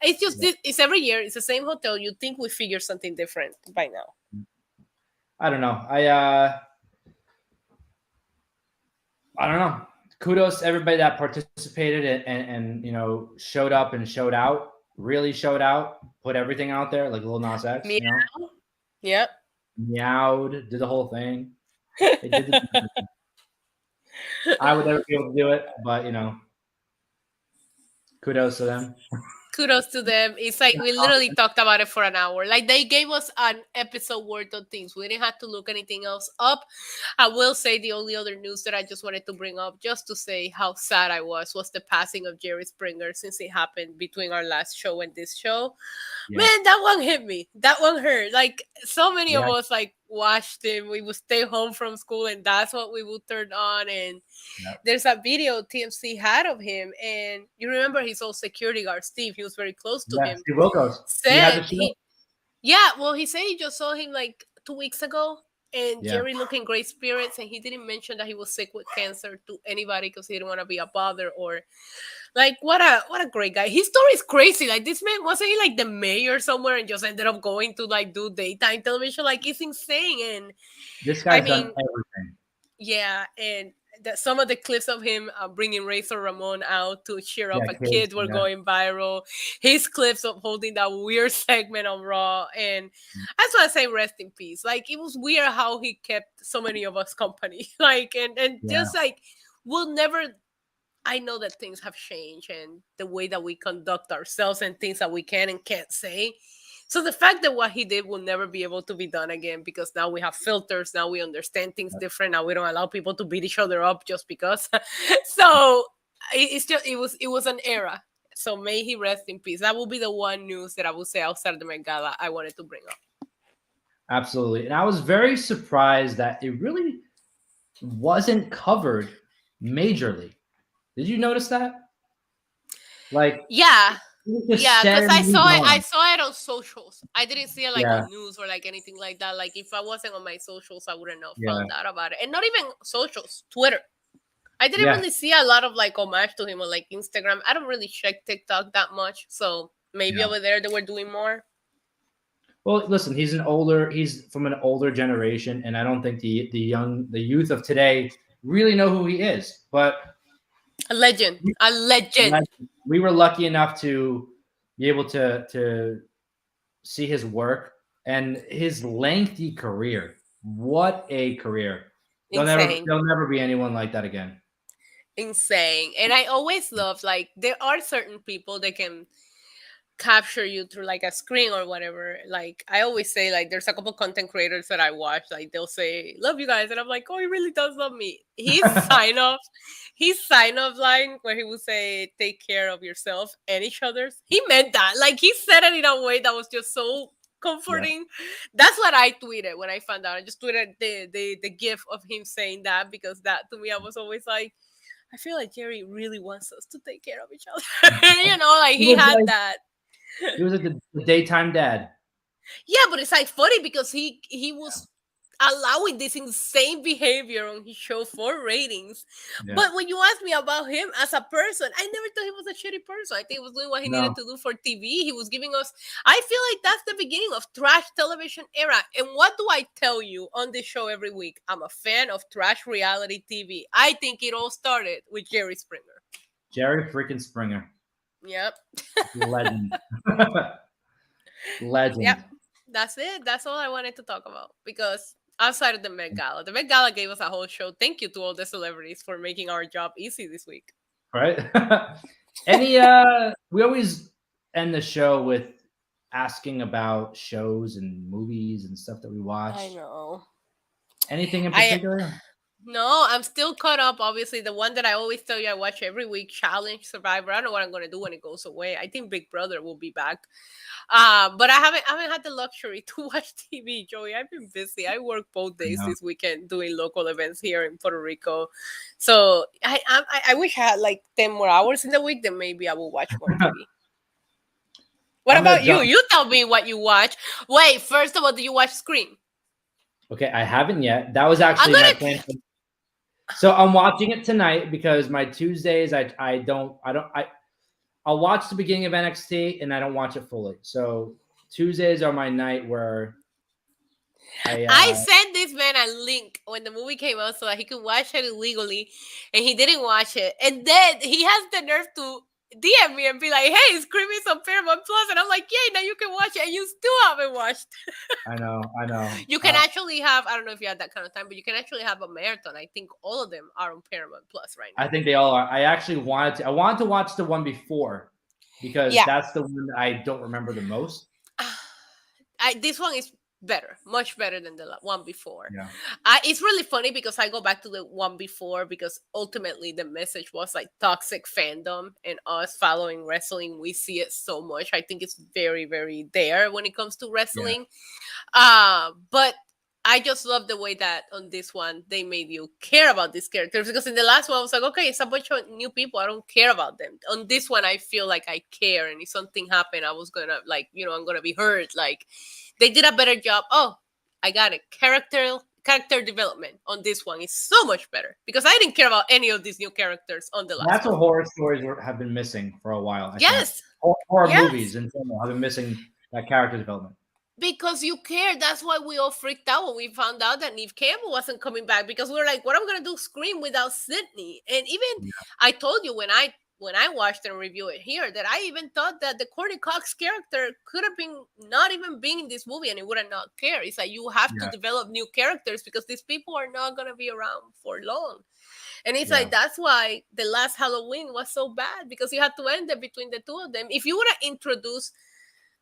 it's every year. It's the same hotel. You think we figure something different by now? I don't know. I don't know. Kudos to everybody that participated and showed up and showed out. Really showed out. Put everything out there like Lil Nas X. Meow. Yep. Meowed, did the whole thing. They did the I would never be able to do it, but kudos to them. Kudos to them. It's like we literally talked about it for an hour. Like they gave us an episode worth of things. We didn't have to look anything else up. I will say the only other news that I just wanted to bring up just to say how sad I was the passing of Jerry Springer, since it happened between our last show and this show. Yeah. Man, that one hit me. That one hurt. Like so many of Yeah. us like watched him. We would stay home from school and that's what we would turn on. And there's a video TMC had of him, and you remember his old security guard Steve. He was very close to him. Steve Wilkos. Said he said he just saw him like 2 weeks ago, and Jerry looked in great spirits, and he didn't mention that he was sick with cancer to anybody because he didn't want to be a bother, or like what a great guy. His story is crazy. Like this man wasn't he like the mayor somewhere and just ended up going to like do daytime television. Like it's insane. And this guy's done everything. Yeah, and some of the clips of him bringing Razor Ramon out to cheer up Yeah, a kids. kid were Yeah. going viral. His clips of holding that weird segment on Raw, and that's why I say rest in peace. Like, it was weird how he kept so many of us company. Like, and Yeah. just like, we'll never. I know that things have changed and the way that we conduct ourselves and things that we can and can't say. So the fact that what he did will never be able to be done again, because now we have filters, now we understand things different, now we don't allow people to beat each other up just because. So it's just it was an era. So may he rest in peace. That will be the one news that I would say outside of the Met Gala I wanted to bring up. Absolutely. And I was very surprised that it really wasn't covered majorly. Did you notice that? Like, Yeah. just Yeah, because I steadily saw it. I on. saw it on socials. I didn't see it like Yeah, on news or like anything like that. Like, if I wasn't on my socials, I wouldn't have yeah, found out about it. And not even socials, Twitter. I didn't yeah, really see a lot of like homage to him on like Instagram. I don't really check TikTok that much, so maybe yeah. over there they were doing more. Well, listen, he's from an older generation, and I don't think the youth of today really know who he is. But A legend, a legend. we were lucky enough to be able to see his work and his lengthy career. What a career! Insane. There'll never be anyone like that again. Insane. And I always love, like, there are certain people that can capture you through like a screen or whatever. Like, I always say, like, there's a couple content creators that I watch, like, they'll say love you guys, and I'm like, oh, he really does love me. His sign off line where he would say take care of yourself and each other's, he meant that. Like, he said it in a way that was just so comforting. That's what I tweeted when I found out. I just tweeted the gif of him saying that, because that to me, I was always like, I feel like Jerry really wants us to take care of each other. Like, He he was had like, that. he was like the daytime dad. Yeah, but it's like funny because he was allowing this insane behavior on his show for ratings. Yeah. But when you ask me about him as a person, I never thought he was a shitty person. I think he was doing what he needed to do for TV. He was giving us, I feel like that's the beginning of trash television era. And what do I tell you on this show every week? I'm a fan of trash reality TV. I think it all started with Jerry Springer. Jerry freaking Springer. Yep. Legend. Legend. Yep. That's it. That's all I wanted to talk about, because outside of the Met Gala, the Met Gala gave us a whole show. Thank you to all the celebrities for making our job easy this week. Right? We always end the show with asking about shows and movies and stuff that we watch. I know. Anything in particular? No, I'm still caught up. Obviously, the one that I always tell you I watch every week, Challenge, Survivor. I don't know what I'm going to do when it goes away. I think Big Brother will be back. But I haven't had the luxury to watch TV, Joey. I've been busy. I work both days this weekend doing local events here in Puerto Rico. So I wish I had like 10 more hours in the week, then maybe I will watch more TV. What about you? You tell me what you watch. Wait, first of all, do you watch Scream? Okay, I haven't yet. That was actually my plan. So I'm watching it tonight because my Tuesdays I'll watch the beginning of NXT and I don't watch it fully. So Tuesdays are my night where I sent this man a link when the movie came out so that he could watch it illegally, and he didn't watch it. And then he has the nerve to DM me and be like, hey, Scream is on Paramount Plus. And I'm like, yay, now you can watch it, and you still haven't watched. I know. You can actually have, I don't know if you had that kind of time, but you can actually have a marathon. I think all of them are on Paramount Plus right now. I think they all are. I actually wanted to watch the one before because that's the one that I don't remember the most. This one is better, much better than the one before. Yeah. It's really funny because I go back to the one before because ultimately the message was like toxic fandom, and us following wrestling, we see it so much. I think it's very, very there when it comes to wrestling. But I just love the way that on this one they made you care about these characters, because in the last one I was like, okay, it's a bunch of new people, I don't care about them. On this one I feel like I care, and if something happened I was gonna I'm gonna be hurt. Like, they did a better job. Oh, I got it. Character development on this one is so much better, because I didn't care about any of these new characters on the last That's one. what horror stories have been missing for a while. Yes. Horror movies in general have been missing that character development. because you care. That's why we all freaked out when we found out that Neve Campbell wasn't coming back, because we were like, what are we gonna do Scream without Sydney? And even I told you when I watched and review it here that I even thought that the Courtney Cox character could have been not even being in this movie and it would have not cared. It's like you have to Yeah. develop new characters because these people are not gonna be around for long. And it's Yeah. like that's why the last Halloween was so bad, because you had to end it between the two of them. If you would have introduced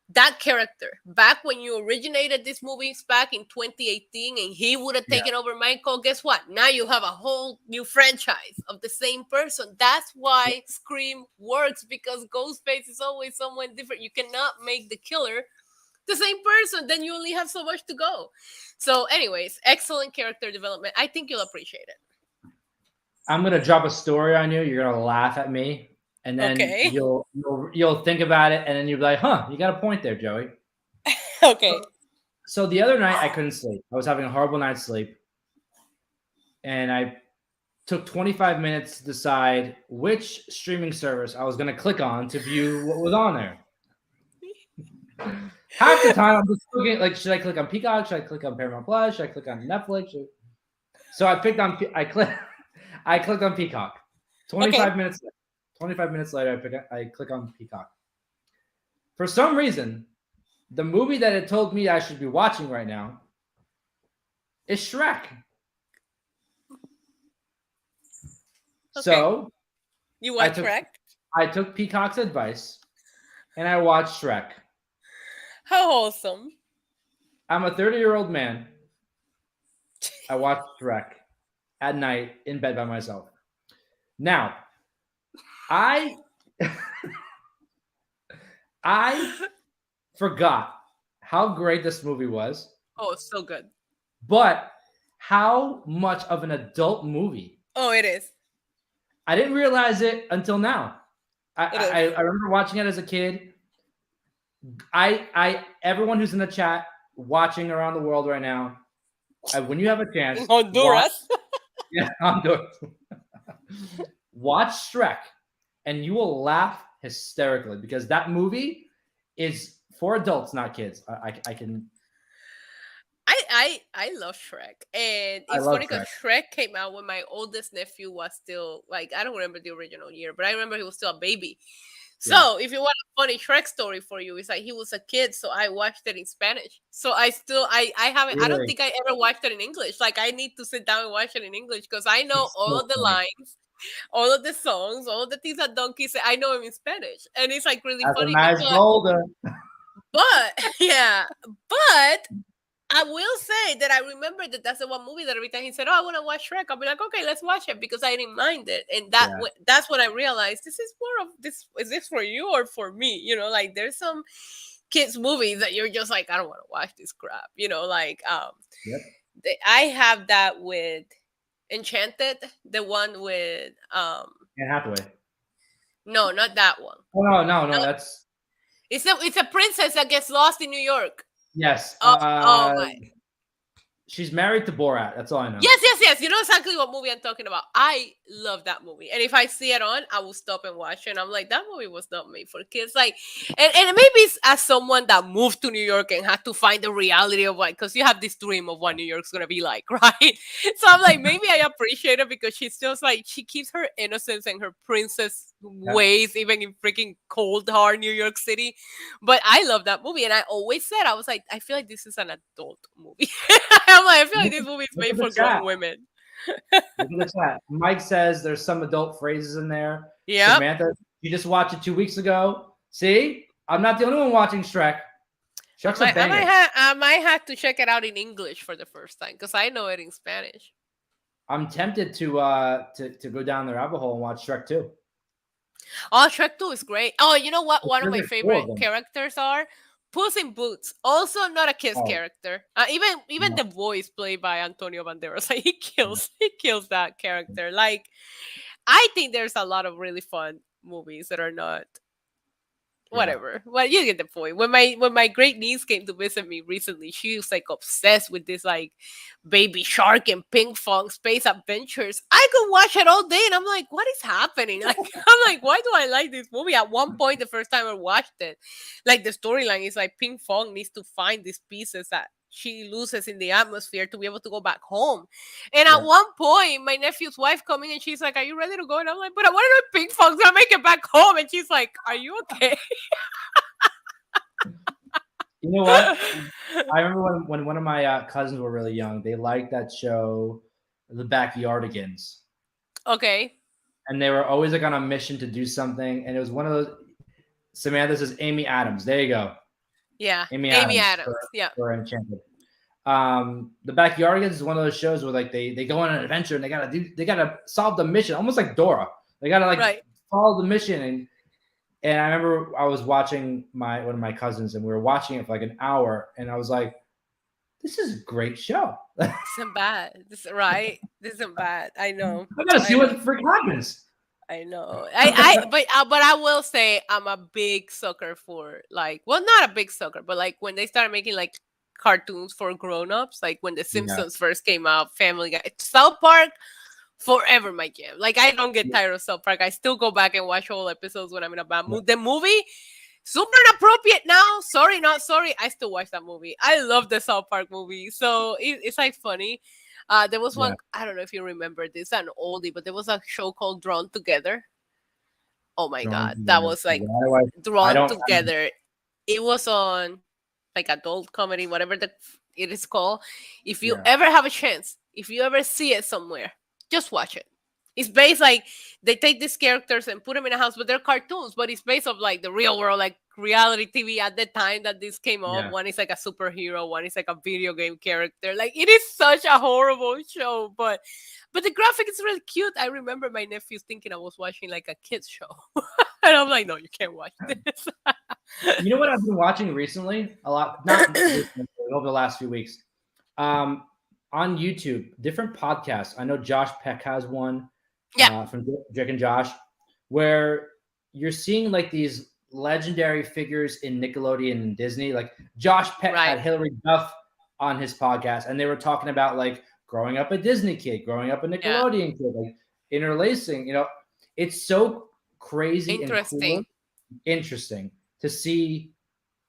that character back when you originated these movies back in 2018 and he would have Yeah. taken over Michael, guess what? Now you have a whole new franchise of the same person. That's Yeah. why Scream works, because Ghostface is always someone different. You cannot make the killer the same person, then you only have so much to go. So anyways, excellent character development. I think you'll appreciate it. I'm gonna drop a story on you. You're gonna laugh at me, and then Okay. you'll think about it, and then you'll be like, "Huh, you got a point there, Joey." Okay. So the other night I couldn't sleep. I was having a horrible night's sleep, and I took 25 minutes to decide which streaming service I was gonna click on to view what was on there. Half the time I'm just looking like, should I click on Peacock? Should I click on Paramount Plus? Should I click on Netflix? So I picked on I clicked on Peacock. 25 Okay. minutes 25 minutes later I click on Peacock. For some reason, the movie that it told me I should be watching right now is Shrek. Okay. So You I watch took Shrek? I took Peacock's advice and I watched Shrek. How wholesome. I'm a 30-year-old man. I watched Shrek at night in bed by myself. Now, I I forgot how great this movie was, Oh, so good. but how much of an adult movie. Oh, it is. I didn't realize it until now. I, It I, is. I remember watching it as a kid. Everyone who's in the chat watching around the world right now, when you have a chance, In watch Honduras. yeah, Honduras. Watch Shrek, and you will laugh hysterically because that movie is for adults, not kids. I can. I love Shrek, and I it's love funny because Shrek. Shrek came out when my oldest nephew was still, like, I don't remember the original year, but I remember he was still a baby. Yeah, So if you want a funny Shrek story for you, it's like he was a kid, so I watched it in Spanish. So I haven't, I don't really, think I ever watched it in English. Like I need to sit down and watch it in English because I know it's all so of the funny. lines, all of the songs, all of the things that Donkey say. I know him in Spanish, and it's like really As a funny. nice boulder. But yeah, but I will say that I remember that that's the one movie that every time he said, "Oh, I want to watch Shrek," I'll be like, "Okay, let's watch it," because I didn't mind it, and Yeah, that's when I realized this is more of this. Is this for you or for me? You know, like there's some kids movies that you're just like, I don't want to watch this crap. You know, like yep. I have that with Enchanted, the one with Anne Hathaway. no, not that one. Oh no, No, that's it's a princess that gets lost in New York. yes. Oh my. She's married to Borat. That's all I know. Yes, yes, yes. You know exactly what movie I'm talking about. I love that movie. And if I see it on, I will stop and watch it. And I'm like, that movie was not made for kids. Like, and maybe it's as someone that moved to New York and had to find the reality of what, because you have this dream of what New York's going to be like, right? So I'm like, maybe I appreciate her because she's just like, she keeps her innocence and her princess Yeah. ways, even in freaking cold, hard New York City. But I love that movie. And I always said, I was like, I feel like this is an adult movie. I'm like, I feel like Look this at, movie is look made at the for chat. grown women. Look at the chat. Mike says there's some adult phrases in there. Yep. Samantha, you just watched it 2 weeks ago. See, I'm not the only one watching Shrek. Shrek's a banger. I might have to check it out in English for the first time because I know it in Spanish. I'm tempted to go down the rabbit hole and watch Shrek 2. Oh, Shrek 2 is great. Oh, you know what? One of my There's 4 of favorite them. characters are Puss in Boots. Also, not a kid's Oh, character. Even no. the voice played by Antonio Banderas, like he kills that character. Like, I think there's a lot of really fun movies that are not Yeah. whatever. Well, you get the point. When my great niece came to visit me recently, she was like obsessed with this like Baby Shark and Ping Pong Space Adventures. I could watch it all day, and I'm like, what is happening? Like, I'm like, why do I like this movie? At one point, the first time I watched it, like the storyline is like Ping Pong needs to find these pieces that she loses in the atmosphere to be able to go back home. And at Yeah. one point, my nephew's wife coming and she's like, "Are you ready to go?" And I'm like, "But I want to know Ping Pong's gonna make it back home." And she's like, "Are you okay?" You know what? I remember when one of my cousins were really young, they liked that show, The Backyardigans. Okay. And they were always like on a mission to do something. And it was one of those. Samantha says Amy Adams. There you go. Yeah. Amy Amy Adams Adams. Yeah. for Enchanted. The Backyardigans is one of those shows where like they go on an adventure and they gotta solve the mission, almost like Dora. They gotta like Right. follow the mission. And I remember I was watching one of my cousins, and we were watching it for like an hour, and I was like, "This is a great show. This isn't bad. This right. This isn't bad. I know. I gotta see I what know. the frick happens." I know. But I will say I'm a big sucker for like, well, not a big sucker, but like when they started making like cartoons for grown-ups, like when The Yeah. Simpsons first came out, Family Guy, South Park, forever my jam. Like I don't get tired of South Park. I still go back and watch whole episodes when I'm in a bad mood. The movie, super inappropriate now. Sorry, not sorry. I still watch that movie. I love the South Park movie. So it's like funny. There was Yeah. one, I don't know if you remember this, an oldie, but there was a show called Drawn Together. Oh my God. That was like Why do I Drawn don't. Together. It was on like adult comedy, whatever it is called. If you Yeah. ever have a chance, if you ever see it somewhere, just watch it. It's based like they take these characters and put them in a house, but they're cartoons. But it's based off like the real world, like reality TV at the time that this came up. Yeah. One is like a superhero, one is like a video game character. Like it is such a horrible show, but the graphic is really cute. I remember my nephews thinking I was watching like a kids show, and I'm like, no, you can't watch this. You know what I've been watching recently? A lot, not recently, over the last few weeks. On YouTube, different podcasts. I know Josh Peck has one. Yeah. From Drake and Josh, where you're seeing like these legendary figures in Nickelodeon and Disney. Like Josh Peck Right. had Hilary Duff on his podcast, and they were talking about like growing up a Disney kid, growing up a Nickelodeon kid, like interlacing. You know, it's so crazy and cool, interesting to see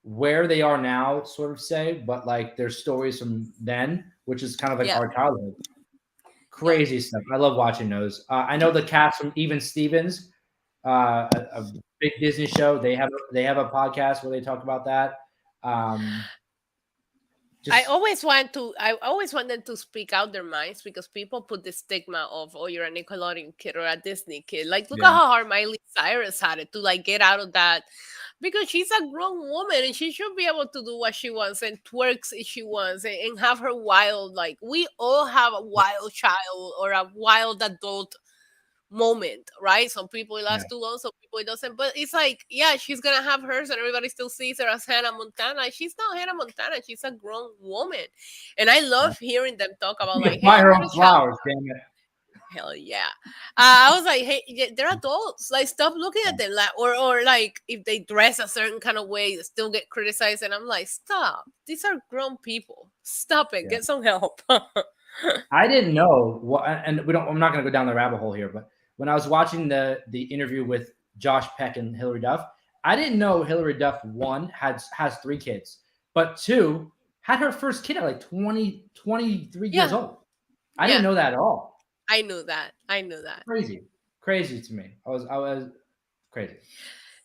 where they are now, sort of say, but like their stories from then, which is kind of like our childhood. Crazy stuff. I love watching those. I know the cast from Even Stevens, a big Disney show. They have a podcast where they talk about that. I always want them to speak out their minds because people put the stigma of, oh, you're a Nickelodeon kid or a Disney kid. Like, look at how hard Miley Cyrus had it to like get out of that, because she's a grown woman and she should be able to do what she wants and twerks if she wants and have her wild, like we all have a wild child or a wild adult moment, right? Some people it lasts too long, some people it doesn't. But it's like, yeah, she's gonna have hers, and everybody still sees her as Hannah Montana. She's not Hannah Montana. She's a grown woman, and I love hearing them talk about like, buy her own flowers. Damn it! Hell yeah. I was like, hey, they're adults. Like, stop looking at them. Like, or like, if they dress a certain kind of way, they still get criticized. And I'm like, stop. These are grown people. Stop it. Get some help. I didn't know what, and I'm not going to go down the rabbit hole here, but when I was watching the interview with Josh Peck and Hilary Duff, I didn't know Hilary Duff, one, has 3 kids, but 2, had her first kid at like 23 years old. I didn't know that at all. I knew that. Crazy to me. I was crazy.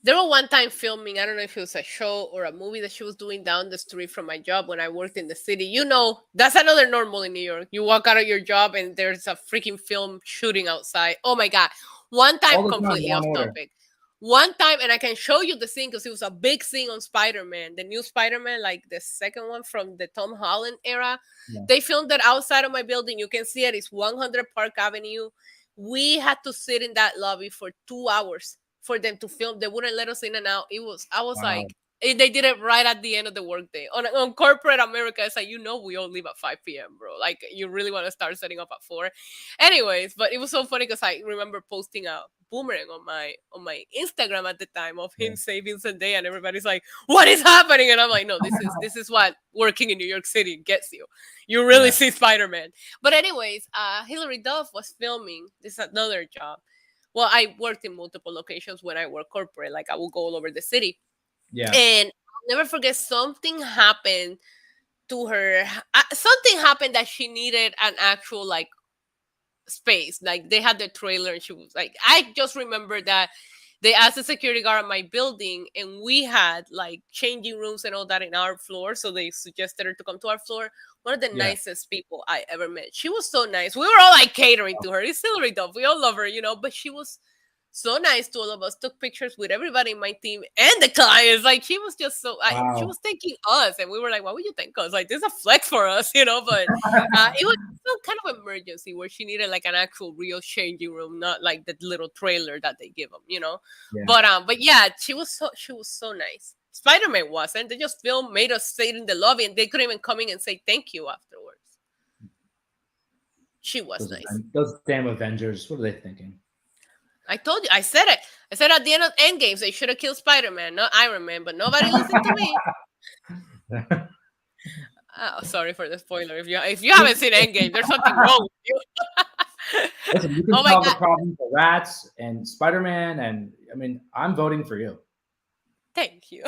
There were one time filming, I don't know if it was a show or a movie that she was doing down the street from my job when I worked in the city. You know, that's another normal in New York. You walk out of your job and there's a freaking film shooting outside. Oh my God. One time, completely off topic. One time, and I can show you the scene because it was a big scene on Spider-Man, the new Spider-Man, like the second one from the Tom Holland era. Yeah. They filmed it outside of my building. You can see it. It's 100 Park Avenue. We had to sit in that lobby for 2 hours for them to film. They wouldn't let us in and out. I was like, They did it right at the end of the workday. On corporate America, it's like, we all leave at 5 p.m., bro. Like, you really want to start setting up at 4. Anyways, but it was so funny because I remember posting a boomerang on my Instagram at the time of Yeah. him saving Zendaya, and everybody's like, "What is happening?" And I'm like, "No, this is what working in New York City gets you. You really Yeah. see Spider-Man." But anyways, Hilary Duff was filming. This is another job. Well, I worked in multiple locations when I worked corporate. Like, I would go all over the city. Yeah. And I'll never forget, something happened to her. Something happened that she needed an actual, like, space. Like, they had the trailer and she was like, I just remember that they asked the security guard at my building, and we had like changing rooms and all that in our floor. So they suggested her to come to our floor. One of the Yeah. nicest people I ever met. She was so nice. We were all like catering to her. It's Hillary Duff. We all love her, but she was so nice to all of us. Took pictures with everybody in my team and the clients. Like, she was just she Wow. was thanking us, and we were like, "Why would you thank us? Like, this is a flex for us, But it was some kind of emergency where she needed like an actual real changing room, not like the little trailer that they give them. Yeah. But yeah, she was so nice. Spider-Man wasn't. They just made us sit in the lobby, and they couldn't even come in and say thank you afterwards. She was nice. Those damn Avengers. What are they thinking? I told you. I said it. I said at the end of Endgames, they should have killed Spider-Man, not Iron Man, but nobody listened to me. Oh, sorry for the spoiler. If you haven't seen Endgame, there's something wrong with you. Listen, you can Oh my solve the God. problem for Rats and Spider-Man, and I mean, I'm voting for you. Thank you.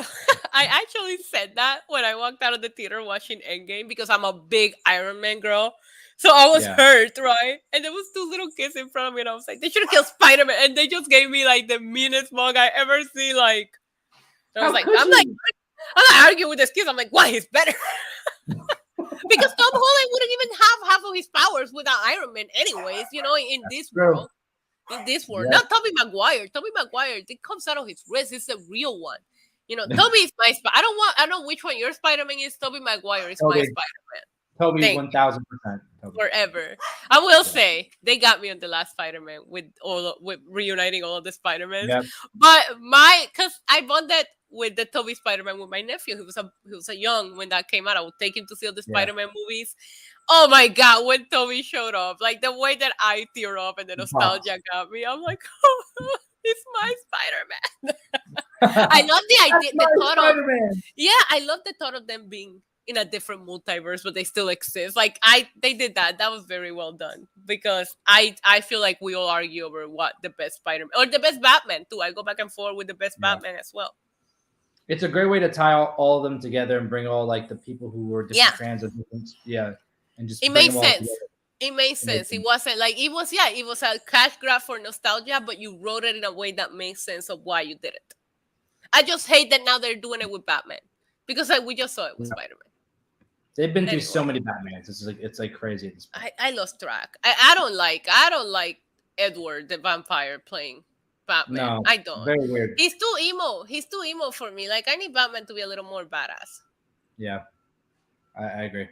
I actually said that when I walked out of the theater watching Endgame, because I'm a big Iron Man girl. So I was hurt, right? And there was 2 little kids in front of me, and I was like, they should have killed Spider-Man. And they just gave me like the meanest mug I ever see. Like, and I was like, I'm not arguing with this kid. I'm like, why? He's better. Because Tom Holland wouldn't even have half of his powers without Iron Man, anyways. In this world. In this world, not Tobey Maguire. Tobey Maguire, it comes out of his wrist. It's a real one. Tobey is my I don't know which one your Spider-Man is. Tobey Maguire is my Spider-Man. Toby, 1000%. Forever. I will say they got me on the last Spider-Man with reuniting all of the Spider-Mans. Yep. But because I bonded with the Toby Spider-Man with my nephew. He was a young when that came out. I would take him to see all the Spider-Man movies. Oh my God, when Toby showed up, like the way that I tear up and the nostalgia got me, I'm like, oh, it's my Spider-Man. I love the idea, I love the thought of them being in a different multiverse, but they still exist. Like they did that. That was very well done, because I feel like we all argue over what the best Spider-Man or the best Batman too. I go back and forth with the best Batman as well. It's a great way to tie all of them together and bring all like the people who were different strands of different, and just it made sense. It made sense. It wasn't like it was a cash grab for nostalgia, but you wrote it in a way that made sense of why you did it. I just hate that now they're doing it with Batman, because we just saw it with Spider-Man. They've been through so many Batmans. It's like crazy at this point. I lost track. I don't like Edward the vampire playing Batman. No, I don't. Very weird. He's too emo. He's too emo for me. Like, I need Batman to be a little more badass. Yeah, I agree.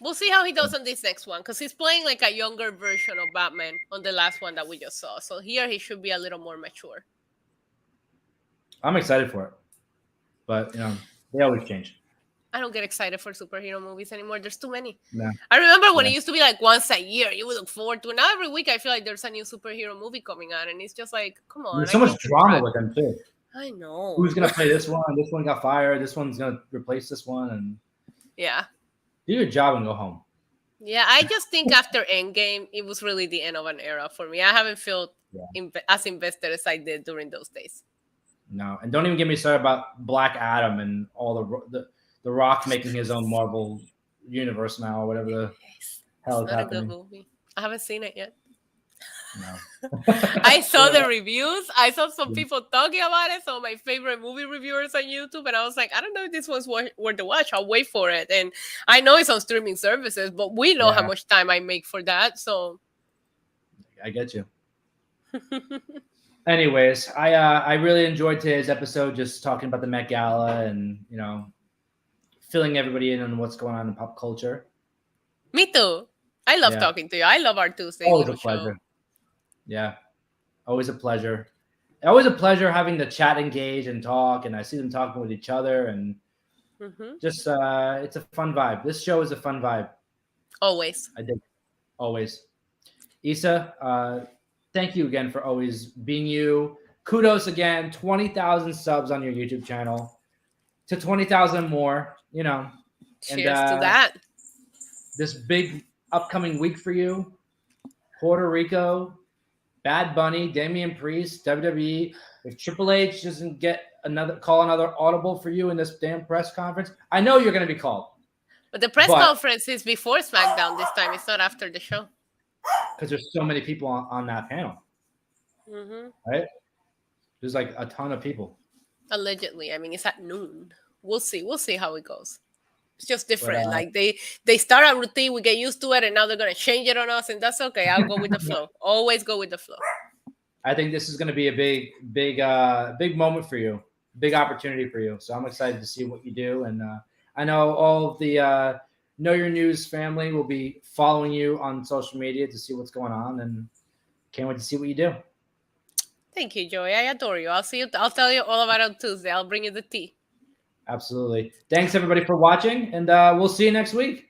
We'll see how he does on this next one, because he's playing like a younger version of Batman on the last one that we just saw. So here he should be a little more mature. I'm excited for it, but they always change. I don't get excited for superhero movies anymore. There's too many. No. I remember when it used to be like once a year, you would look forward to it. Now every week I feel like there's a new superhero movie coming out, and it's just like, come on. There's so much drama with them too. I know. Who's gonna play this one? This one got fired. This one's gonna replace this one, and do your job and go home. Yeah, I just think after Endgame, it was really the end of an era for me. I haven't felt as invested as I did during those days. No, and don't even get me started about Black Adam and all the Rock making his own Marvel universe now, or whatever the hell is happening. A good movie. I haven't seen it yet. No. I saw the reviews. I saw some people talking about it. Some of my favorite movie reviewers on YouTube, and I was like, I don't know if this one's worth the watch. I'll wait for it. And I know it's on streaming services, but we know how much time I make for that. So I get you. Anyways, I really enjoyed today's episode, just talking about the Met Gala and filling everybody in on what's going on in pop culture. Me too. I love talking to you. I love our Tuesday. Always a pleasure. Yeah, always a pleasure. always a pleasure having the chat engage and talk, and I see them talking with each other, and just it's a fun vibe. This show is a fun vibe. Always. I think always. Issa, thank you again for always being you. Kudos again, 20,000 subs on your YouTube channel to 20,000 more. You know, Cheers to that. This big upcoming week for you, Puerto Rico, Bad Bunny, Damian Priest, WWE. If Triple H doesn't get another audible for you in this damn press conference, I know you're going to be called. But the press conference is before SmackDown this time. It's not after the show. Because there's so many people on that panel. Right? There's like a ton of people. Allegedly. I mean, it's at noon. We'll see. We'll see how it goes. It's just different. Like they start a routine, we get used to it, and now they're gonna change it on us, and that's okay. I'll go with the flow. Always go with the flow. I think this is gonna be a big moment for you, big opportunity for you. So I'm excited to see what you do, and I know all of the Know Your News family will be following you on social media to see what's going on, and can't wait to see what you do. Thank you, Joey. I adore you. I'll see you. I'll tell you all about it on Tuesday. I'll bring you the tea. Absolutely. Thanks everybody for watching, and we'll see you next week.